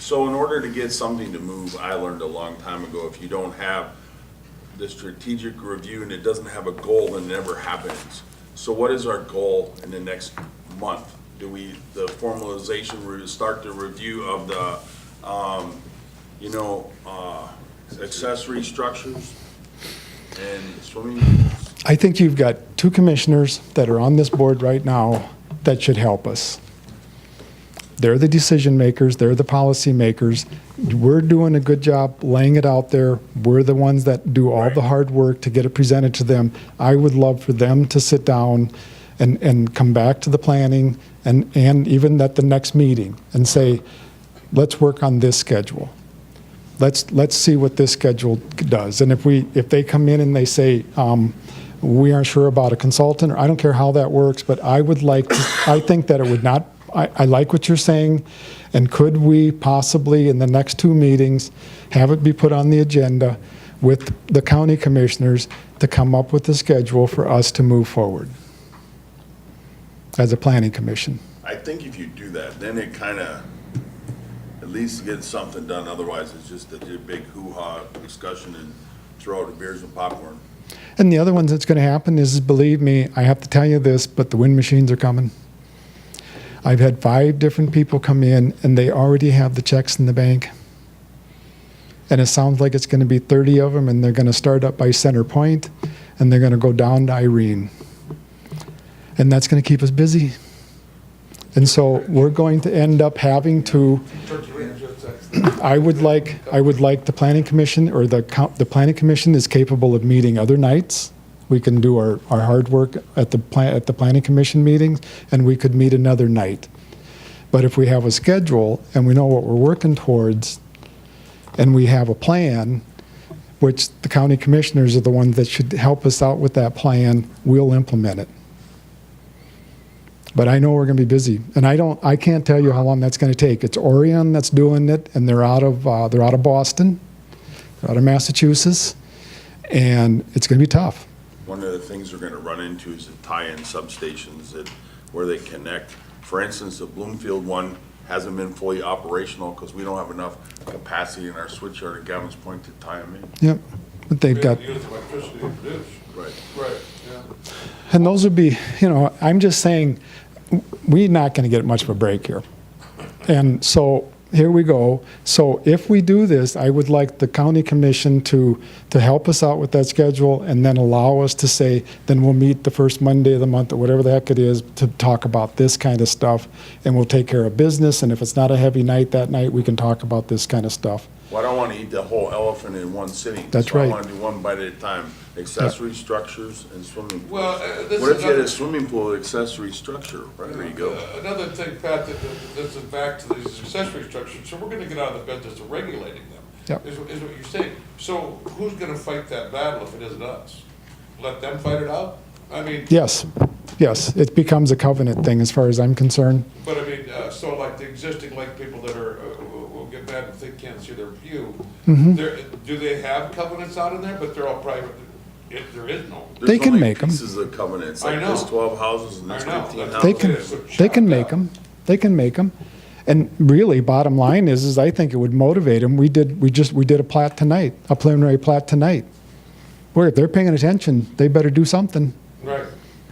So in order to get something to move, I learned a long time ago, if you don't have the strategic review and it doesn't have a goal, then it never happens. So what is our goal in the next month? Do the formalization, start the review of the, accessory structures and swimming pools? I think you've got 2 commissioners that are on this board right now that should help us. They're the decision makers, they're the policy makers. We're doing a good job laying it out there. We're the ones that do all the hard work to get it presented to them. I would love for them to sit down and come back to the planning and even at the next meeting and say, let's work on this schedule. Let's see what this schedule does. And if they come in and they say, we aren't sure about a consultant, or I don't care how that works, but I think that it would not, I like what you're saying, and could we possibly, in the next 2 meetings, have it be put on the agenda with the county commissioners to come up with a schedule for us to move forward as a planning commission? I think if you do that, then it kind of at least gets something done. Otherwise, it's just a big hoo-ha discussion and throw out the beers and popcorn. And the other one that's going to happen is, believe me, I have to tell you this, but the wind machines are coming. I've had 5 different people come in, and they already have the checks in the bank. And it sounds like it's going to be 30 of them, and they're going to start up by Center Point, and they're going to go down to Irene. And that's going to keep us busy. And so we're going to end up having to, I would like the planning commission, or the planning commission is capable of meeting other nights. We can do our hard work at the planning commission meetings, and we could meet another night. But if we have a schedule and we know what we're working towards, and we have a plan, which the county commissioners are the ones that should help us out with that plan, we'll implement it. But I know we're going to be busy, and I can't tell you how long that's going to take. It's Orion that's doing it, and they're out of Boston, they're out of Massachusetts, and it's going to be tough. One of the things we're going to run into is the tie-in substations where they connect. For instance, the Bloomfield one hasn't been fully operational because we don't have enough capacity in our switchyard at Gavin's Point to tie them in. Yep, but they've got, Use electricity to produce. Right. Right, yeah. and those would be, I'm just saying, we're not going to get much of a break here. And so here we go. So if we do this, I would like the county commission to help us out with that schedule, and then allow us to say, then we'll meet the first Monday of the month, or whatever the heck it is, to talk about this kind of stuff, and we'll take care of business. And if it's not a heavy night that night, we can talk about this kind of stuff. Well, I don't wanna eat the whole elephant in one sitting. That's So right. I wanna do one bite at a time. Accessory structures and swimming pools. Well, this What is if you had another- a swimming pool accessory structure? Right, there you go. Another thing, Pat, that this is back to these accessory structures, so we're gonna get out of the business of regulating them. Yep. Is what you're saying. So who's gonna fight that battle if it isn't us? Let them fight it out? I mean, Yes, yes, it becomes a covenant thing as far as I'm concerned. but I mean, so like the existing lake people that are, will get mad if they can't see their view, do they have covenants out in there, but they're all private? There is no. There's They can only make 'em. Pieces of covenants, I like know. this 12 houses and this I know. 15 That's- houses. They can make them. They can make them. And really, bottom line is I think it would motivate them. We did a plat tonight, a preliminary plat tonight. Where if they're paying attention, they better do something. Right.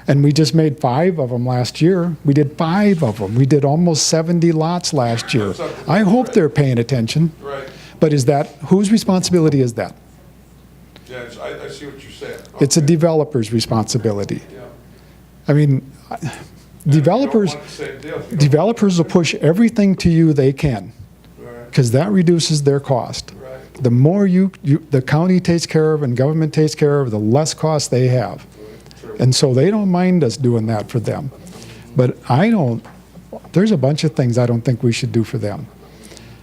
And we just made 5 of them last year. We did 5 of them. We did almost 70 lots last year. I hope they're paying attention. Right. But whose responsibility is that? Yeah, I see what you're saying. It's a Okay. developer's responsibility. Yeah. I mean, developers, You don't want the same deal. You don't- developers will push everything to you they can, Right, because that reduces their cost. right. The more the county takes care of and government takes care of, the less cost they have. True. And so they don't mind us doing that for them. But there's a bunch of things I don't think we should do for them.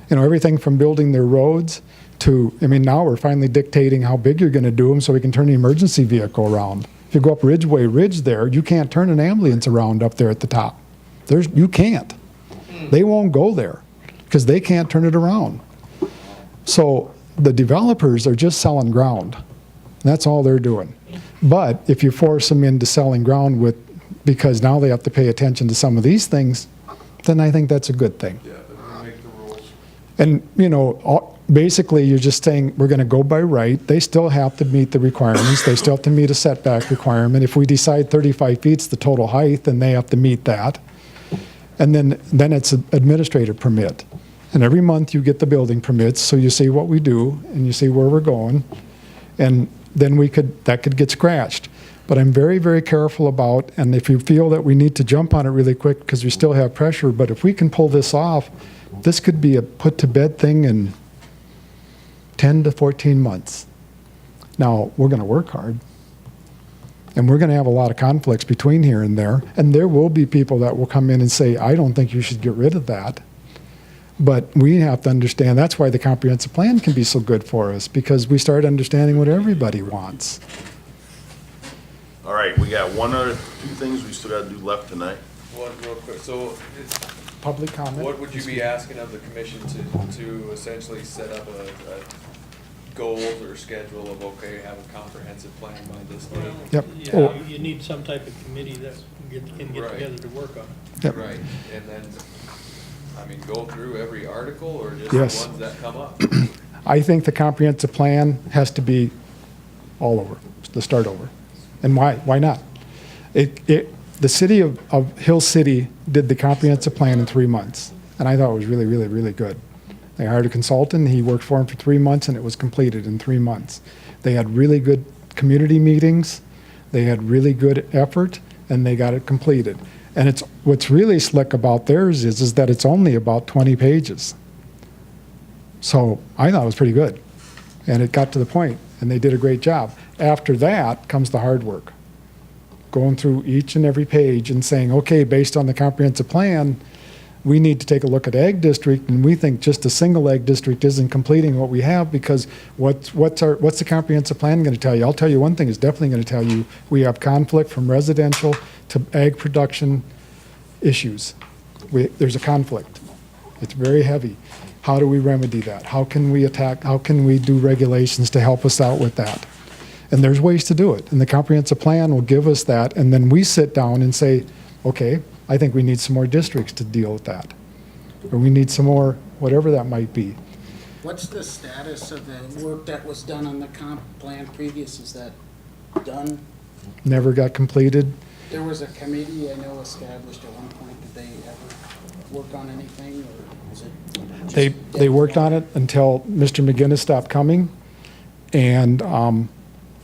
You know, everything from building their roads to, I mean, now we're finally dictating how big you're gonna do them so we can turn the emergency vehicle around. If you go up Ridgeway Ridge there, you can't turn an ambulance around up there at the top. You can't. They won't go there because they can't turn it around. So the developers are just selling ground. That's all they're doing. But if you force them into selling ground because now they have to pay attention to some of these things, then I think that's a good thing. Yeah, then we make the rules. And, you know, basically, you're just saying, we're gonna go by right. They still have to meet the requirements. They still have to meet a setback requirement. If we decide 35 feet's the total height, then they have to meet that. And then it's an administrative permit. And every month you get the building permits, so you see what we do, and you see where we're going. And then that could get scratched. But I'm very, very careful about, and if you feel that we need to jump on it really quick, because we still have pressure, but if we can pull this off, this could be a put-to-bed thing in 10 to 14 months. Now, we're going to work hard. And we're going to have a lot of conflicts between here and there. And there will be people that will come in and say, I don't think you should get rid of that. But we have to understand, that's why the comprehensive plan can be so good for us, because we start understanding what everybody wants. All right, we got 2 things we still gotta do left tonight. One real quick, so Public comment? what would you be asking of the commission to essentially set up a goals or schedule of, okay, have a comprehensive plan by this date? Yep. Yeah, Oh. you need some type of committee that can get Right. together to work on it. Yep. Right, and then, I mean, go through every article or just Yes. the ones that come up? I think the comprehensive plan has to be all over, to start over. And why? Why not? The city of Hill City did the comprehensive plan in 3 months, and I thought it was really, really, really good. They hired a consultant, he worked for them for 3 months, and it was completed in 3 months. They had really good community meetings, they had really good effort, and they got it completed. And what's really slick about theirs is that it's only about 20 pages. So I thought it was pretty good. And it got to the point, and they did a great job. After that comes the hard work. Going through each and every page and saying, okay, based on the comprehensive plan, we need to take a look at ag district, and we think just a single ag district isn't completing what we have, because what's the comprehensive plan gonna tell you? I'll tell you one thing, it's definitely gonna tell you we have conflict from residential to ag production issues. There's a conflict. It's very heavy. How do we remedy that? How can we do regulations to help us out with that? And there's ways to do it. And the comprehensive plan will give us that. And then we sit down and say, okay, I think we need some more districts to deal with that. Or we need some more, whatever that might be. What's the status of the work that was done on the comp plan previous? Is that done? Never got completed. There was a committee I know established at one point. Did they ever work on anything, or was it just They worked on it until Mr. McGinnis stopped coming. And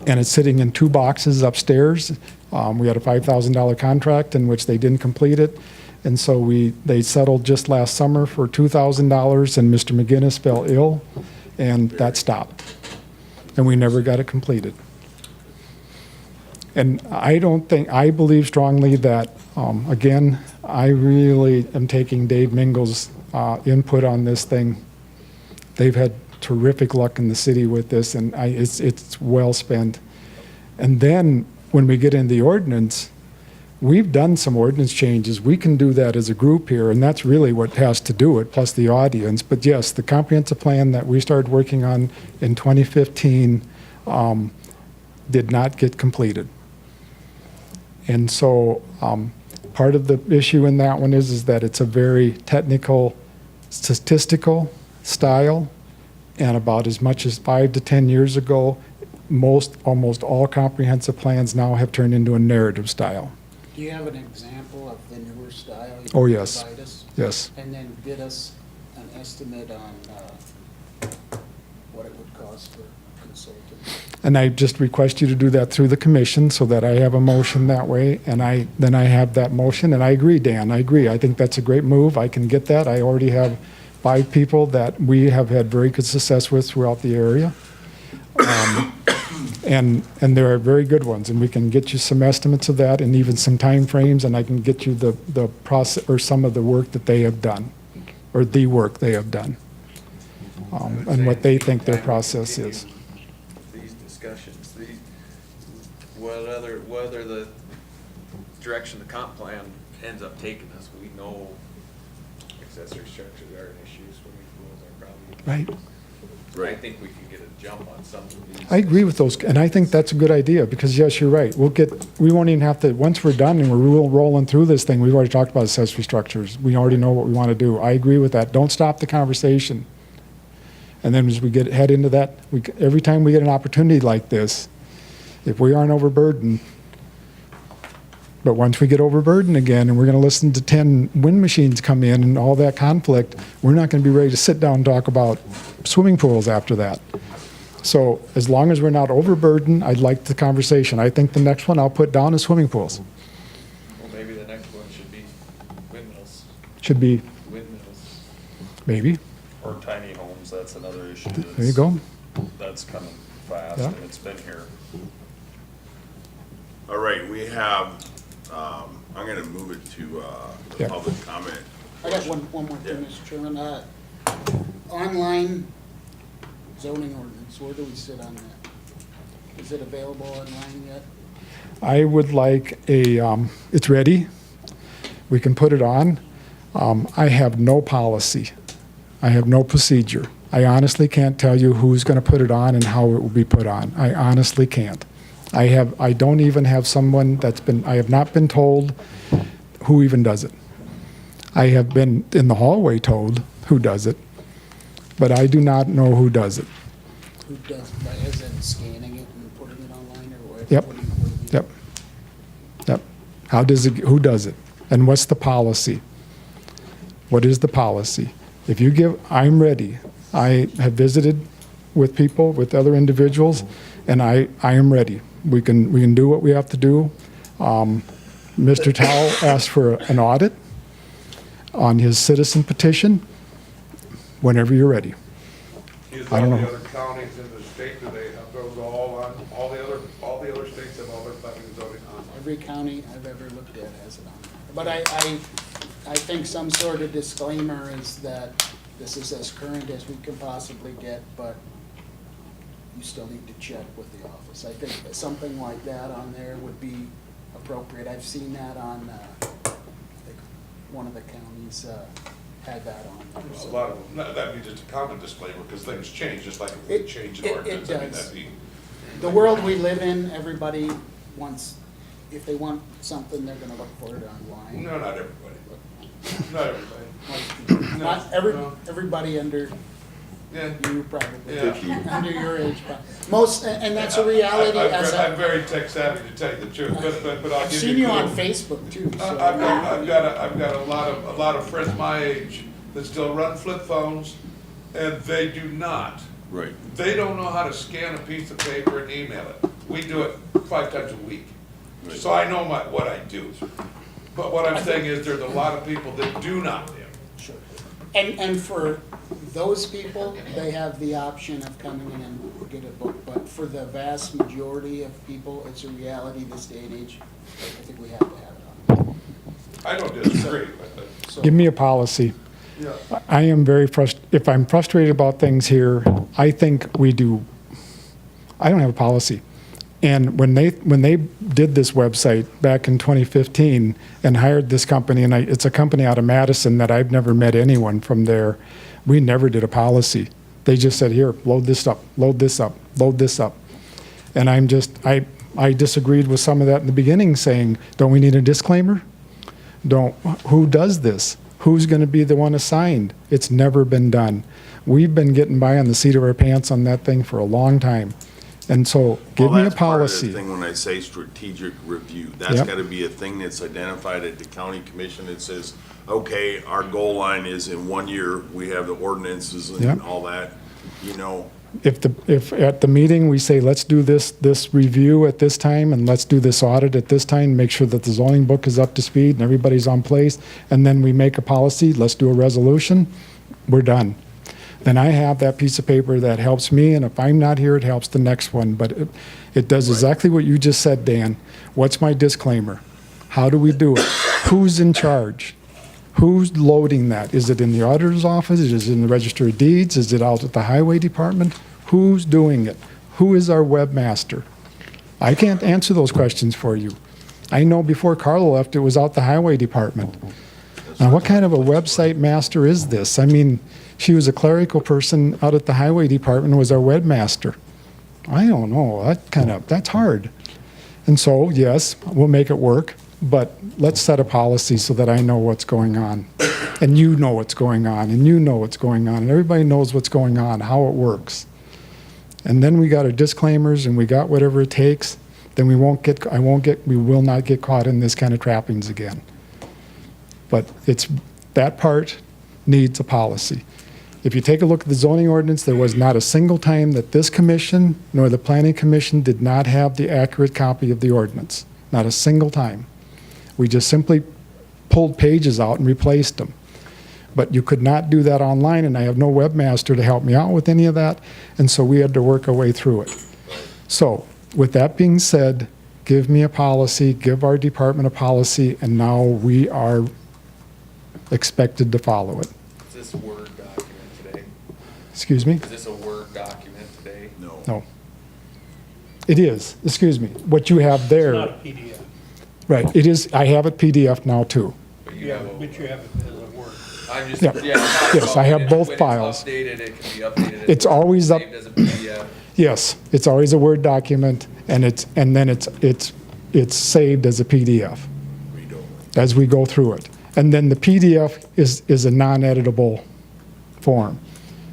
it's sitting in 2 boxes upstairs. We had a $5,000 contract in which they didn't complete it. And so they settled just last summer for $2,000, and Mr. McGinnis fell ill. and that stopped. And we never got it completed. And I believe strongly that, again, I really am taking Dave Mingle's input on this thing. They've had terrific luck in the city with this, and it's well spent. And then, when we get in the ordinance, we've done some ordinance changes. We can do that as a group here, and that's really what has to do it, plus the audience. But yes, the comprehensive plan that we started working on in 2015 did not get completed. And so part of the issue in that one is that it's a very technical, statistical style, and about as much as 5 to 10 years ago, almost all comprehensive plans now have turned into a narrative style. Do you have an example of the newer style? You Oh, can yes. provide us? Yes. And then get us an estimate on what it would cost for consultants. And I just request you to do that through the commission so that I have a motion that way, and then I have that motion, and I agree, Dan, I agree. I think that's a great move. I can get that. I already have 5 people that we have had very good success with throughout the area. And there are very good ones, and we can get you some estimates of that and even some time frames, and I can get you the process or some of the work that they have done, or the work they have done, and what they think their process is. These discussions, whether the direction the comp plan ends up taking us, we know accessory structures are an issue, swimming pools are probably. Right. I think we can get a jump on some of these. I agree with those, and I think that's a good idea, because yes, you're right. We won't even have to, once we're done and we're rolling through this thing, we've already talked about accessory structures. We already know what we want to do. I agree with that. Don't stop the conversation. And then as we head into that, every time we get an opportunity like this, if we aren't overburdened, but once we get overburdened again and we're going to listen to 10 wind machines come in and all that conflict, we're not going to be ready to sit down and talk about swimming pools after that. So as long as we're not overburdened, I'd like the conversation. I think the next one I'll put down is swimming pools. Well, maybe the next one should be windmills. Should be, Windmills. maybe. Or tiny homes, that's another issue. There you go. That's coming fast, Yeah. and it's been here. All right, we have, I'm gonna move it to, the Yeah. public comment. I got one more thing, Yeah. Mr. Chairman. Online zoning ordinance, where do we sit on that? Is it available online yet? I would like it's ready. We can put it on. I have no policy. I have no procedure. I honestly can't tell you who's going to put it on and how it will be put on. I honestly can't. I don't even have someone I have not been told who even does it. I have been in the hallway told who does it, but I do not know who does it. Who does, as in scanning it and putting it online or what? Yep. Yep. Who does it? And what's the policy? What is the policy? I'm ready. I have visited with people, with other individuals, and I am ready. We can do what we have to do. Mr. Towle asked for an audit on his citizen petition. Whenever you're ready. Is I all don't the know. other counties in the state, do they have those all on, all the other states have all their planning and zoning on? Every county I've ever looked at has it on there. But I think some sort of disclaimer is that this is as current as we can possibly get, but you still need to check with the office. I think that something like that on there would be appropriate. I've seen that on, I think one of the counties had that on there. A so. lot of them, that'd be just a common disclaimer, because things change, just like if we change an It ordinance, I mean, does. that'd be. The world we live in, everybody wants, if they want something, they're gonna look for it online. No, not everybody. Not everybody. Not No. everybody under Yeah. you probably, Yeah. under your age. Most, and that's a reality as I'm a, very tech savvy, to tell you the truth, but I'll I've give seen you you a on clue. Facebook too, so. I've got a lot of friends my age that still run flip phones, and they do not. Right. They don't know how to scan a piece of paper and email it. We do it 5 times a week. Right. So I know what I do. But what I'm saying is there's a lot of people that do not. Sure. And for Those people, they have the option of coming in and get a book, but for the vast majority of people, it's a reality this day and age. I think we have to have it on. I don't disagree with it. So- Give me a policy. Yeah. I am very if I'm frustrated about things here, I think we do, I don't have a policy. And when they did this website back in 2015 and hired this company, and it's a company out of Madison that I've never met anyone from there, we never did a policy. They just said, here, load this up, load this up, load this up. And I disagreed with some of that in the beginning, saying, don't we need a disclaimer? Who does this? Who's going to be the one assigned? It's never been done. We've been getting by on the seat of our pants on that thing for a long time. And so, give me a Well, that's part of the policy. thing when I say strategic review. That's Yep. gotta be a thing that's identified at the county commission that says, okay, our goal line is in 1 year, we have the ordinances Yep. and all that, you know. If at the meeting, we say, let's do this review at this time, and let's do this audit at this time, make sure that the zoning book is up to speed and everybody's on place, and then we make a policy, let's do a resolution, we're done. Then I have that piece of paper that helps me, and if I'm not here, it helps the next one. But it does exactly what you just said, Dan. What's my disclaimer? How do we do it? Who's in charge? Who's loading that? Is it in the auditor's office? Is it in the register of deeds? Is it out at the highway department? Who's doing it? Who is our webmaster? I can't answer those questions for you. I know before Carla left, it was out the highway department. Now, what kind of a website master is this? I mean, she was a clerical person out at the highway department, was our webmaster. I don't know, that's hard. And so, yes, we'll make it work, but let's set a policy so that I know what's going on. And you know what's going on, and you know what's going on, and everybody knows what's going on, how it works. And then we got our disclaimers and we got whatever it takes, then we will not get caught in this kind of trappings again. But that part needs a policy. If you take a look at the zoning ordinance, there was not a single time that this commission nor the planning commission did not have the accurate copy of the ordinance. Not a single time. We just simply pulled pages out and replaced them. But you could not do that online, and I have no webmaster to help me out with any of that, and so we had to work our way through it. So, with that being said, give me a policy, give our department a policy, and now we are expected to follow it. Is this Word document today? Excuse me? Is this a Word document today? No. No. It is, excuse me. What you have It's there, not a PDF. right, it is, I have it PDF now too. But you Yeah, have a. but you have it as a Word. I'm just, Yeah. yeah. I'm talking Yes, about I have when both when files. It's updated, it can be updated. as It's Word, always up- saved as a PDF. Yes, it's always a Word document, and then it's saved as a PDF as we go through it. And then the PDF is a non-editable form.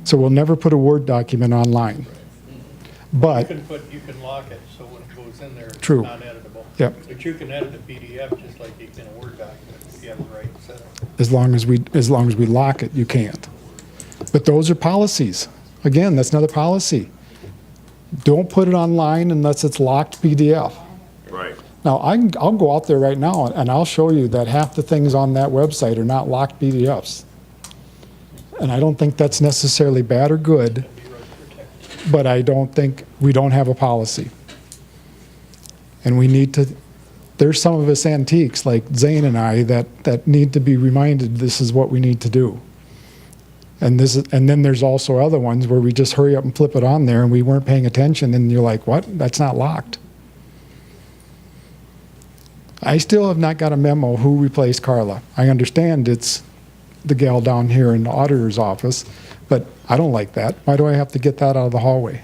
So we'll never put a Word document online. But, You can lock it, so when it goes in there, it's True. not editable. Yep. But you can edit a PDF just like you can a Word document if you have the right setup. as long as we lock it, you can't. But those are policies. Again, that's another policy. Don't put it online unless it's locked PDF. Right. Now, I'll go out there right now and I'll show you that half the things on that website are not locked PDFs. And I don't think that's necessarily bad or good, but I don't think, we don't have a policy. And we need to, there's some of us antiques, like Zane and I, that need to be reminded this is what we need to do. And then there's also other ones where we just hurry up and flip it on there and we weren't paying attention and you're like, what? That's not locked. I still have not got a memo who replaced Carla. I understand it's the gal down here in the auditor's office, but I don't like that. Why do I have to get that out of the hallway?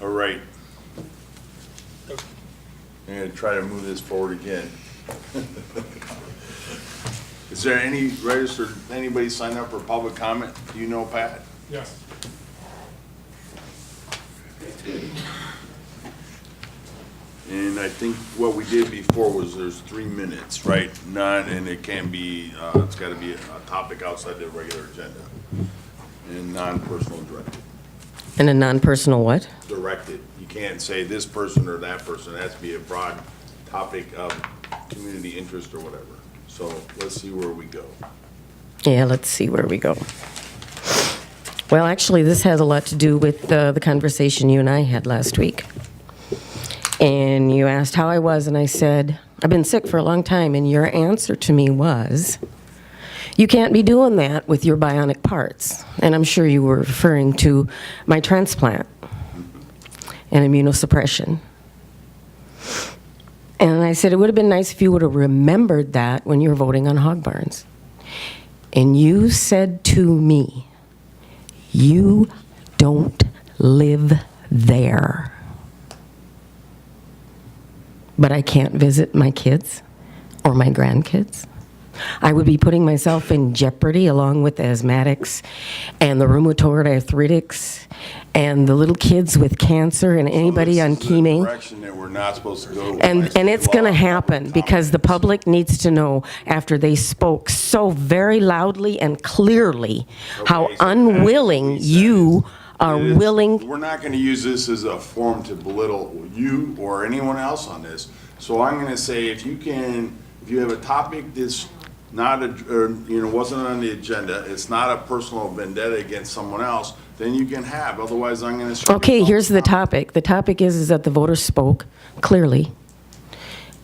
All right. I'm gonna try to move this forward again. Is there any anybody signed up for public comment? Do you know, Pat? Yes. And I think what we did before was there's 3 minutes, right? And it can be, it's gotta be a topic outside the regular agenda. And non-personal directed. And a non-personal what? Directed. You can't say this person or that person. It has to be a broad topic of community interest or whatever. So let's see where we go. Yeah, let's see where we go. Well, actually, this has a lot to do with the conversation you and I had last week. And you asked how I was, and I said, I've been sick for a long time, and your answer to me was, you can't be doing that with your bionic parts. And I'm sure you were referring to my transplant and immunosuppression. And I said, it would have been nice if you would have remembered that when you were voting on hog barns. And you said to me, you don't live there. But I can't visit my kids or my grandkids. I would be putting myself in jeopardy along with the asthmatics and the rheumatoid arthritis and the little kids with cancer and anybody on This is the chemo. direction that we're not supposed to go. And it's going to happen because the public needs to know after they spoke so very loudly and clearly how Okay, so unwilling Patty, you are It is- willing. We're not gonna use this as a forum to belittle you or anyone else on this. So I'm gonna say, if you have a topic that's not, wasn't on the agenda, it's not a personal vendetta against someone else, then you can have, otherwise I'm gonna. Okay, here's the topic. The topic is that the voters spoke clearly.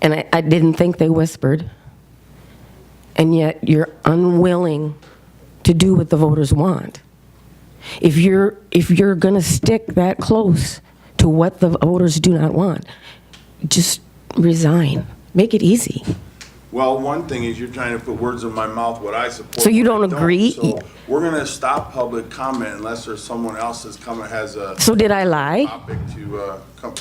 And I didn't think they whispered. And yet you're unwilling to do what the voters want. If you're going to stick that close to what the voters do not want, just resign. Make it easy. Well, one thing is you're trying to put words in my mouth, what I support. So you what I don't agree? So we're gonna stop public comment unless there's someone else that's has a So did I lie? topic to, come.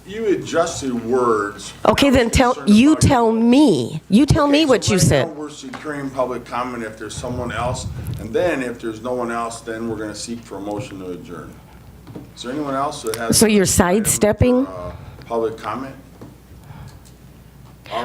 You adjusted words. Okay, then you tell me. You tell me what you Right said. now, we're securing public comment if there's someone else, and then if there's no one else, then we're gonna seek for a motion to adjourn. Is there anyone else that has? So you're an item for, sidestepping? Public comment?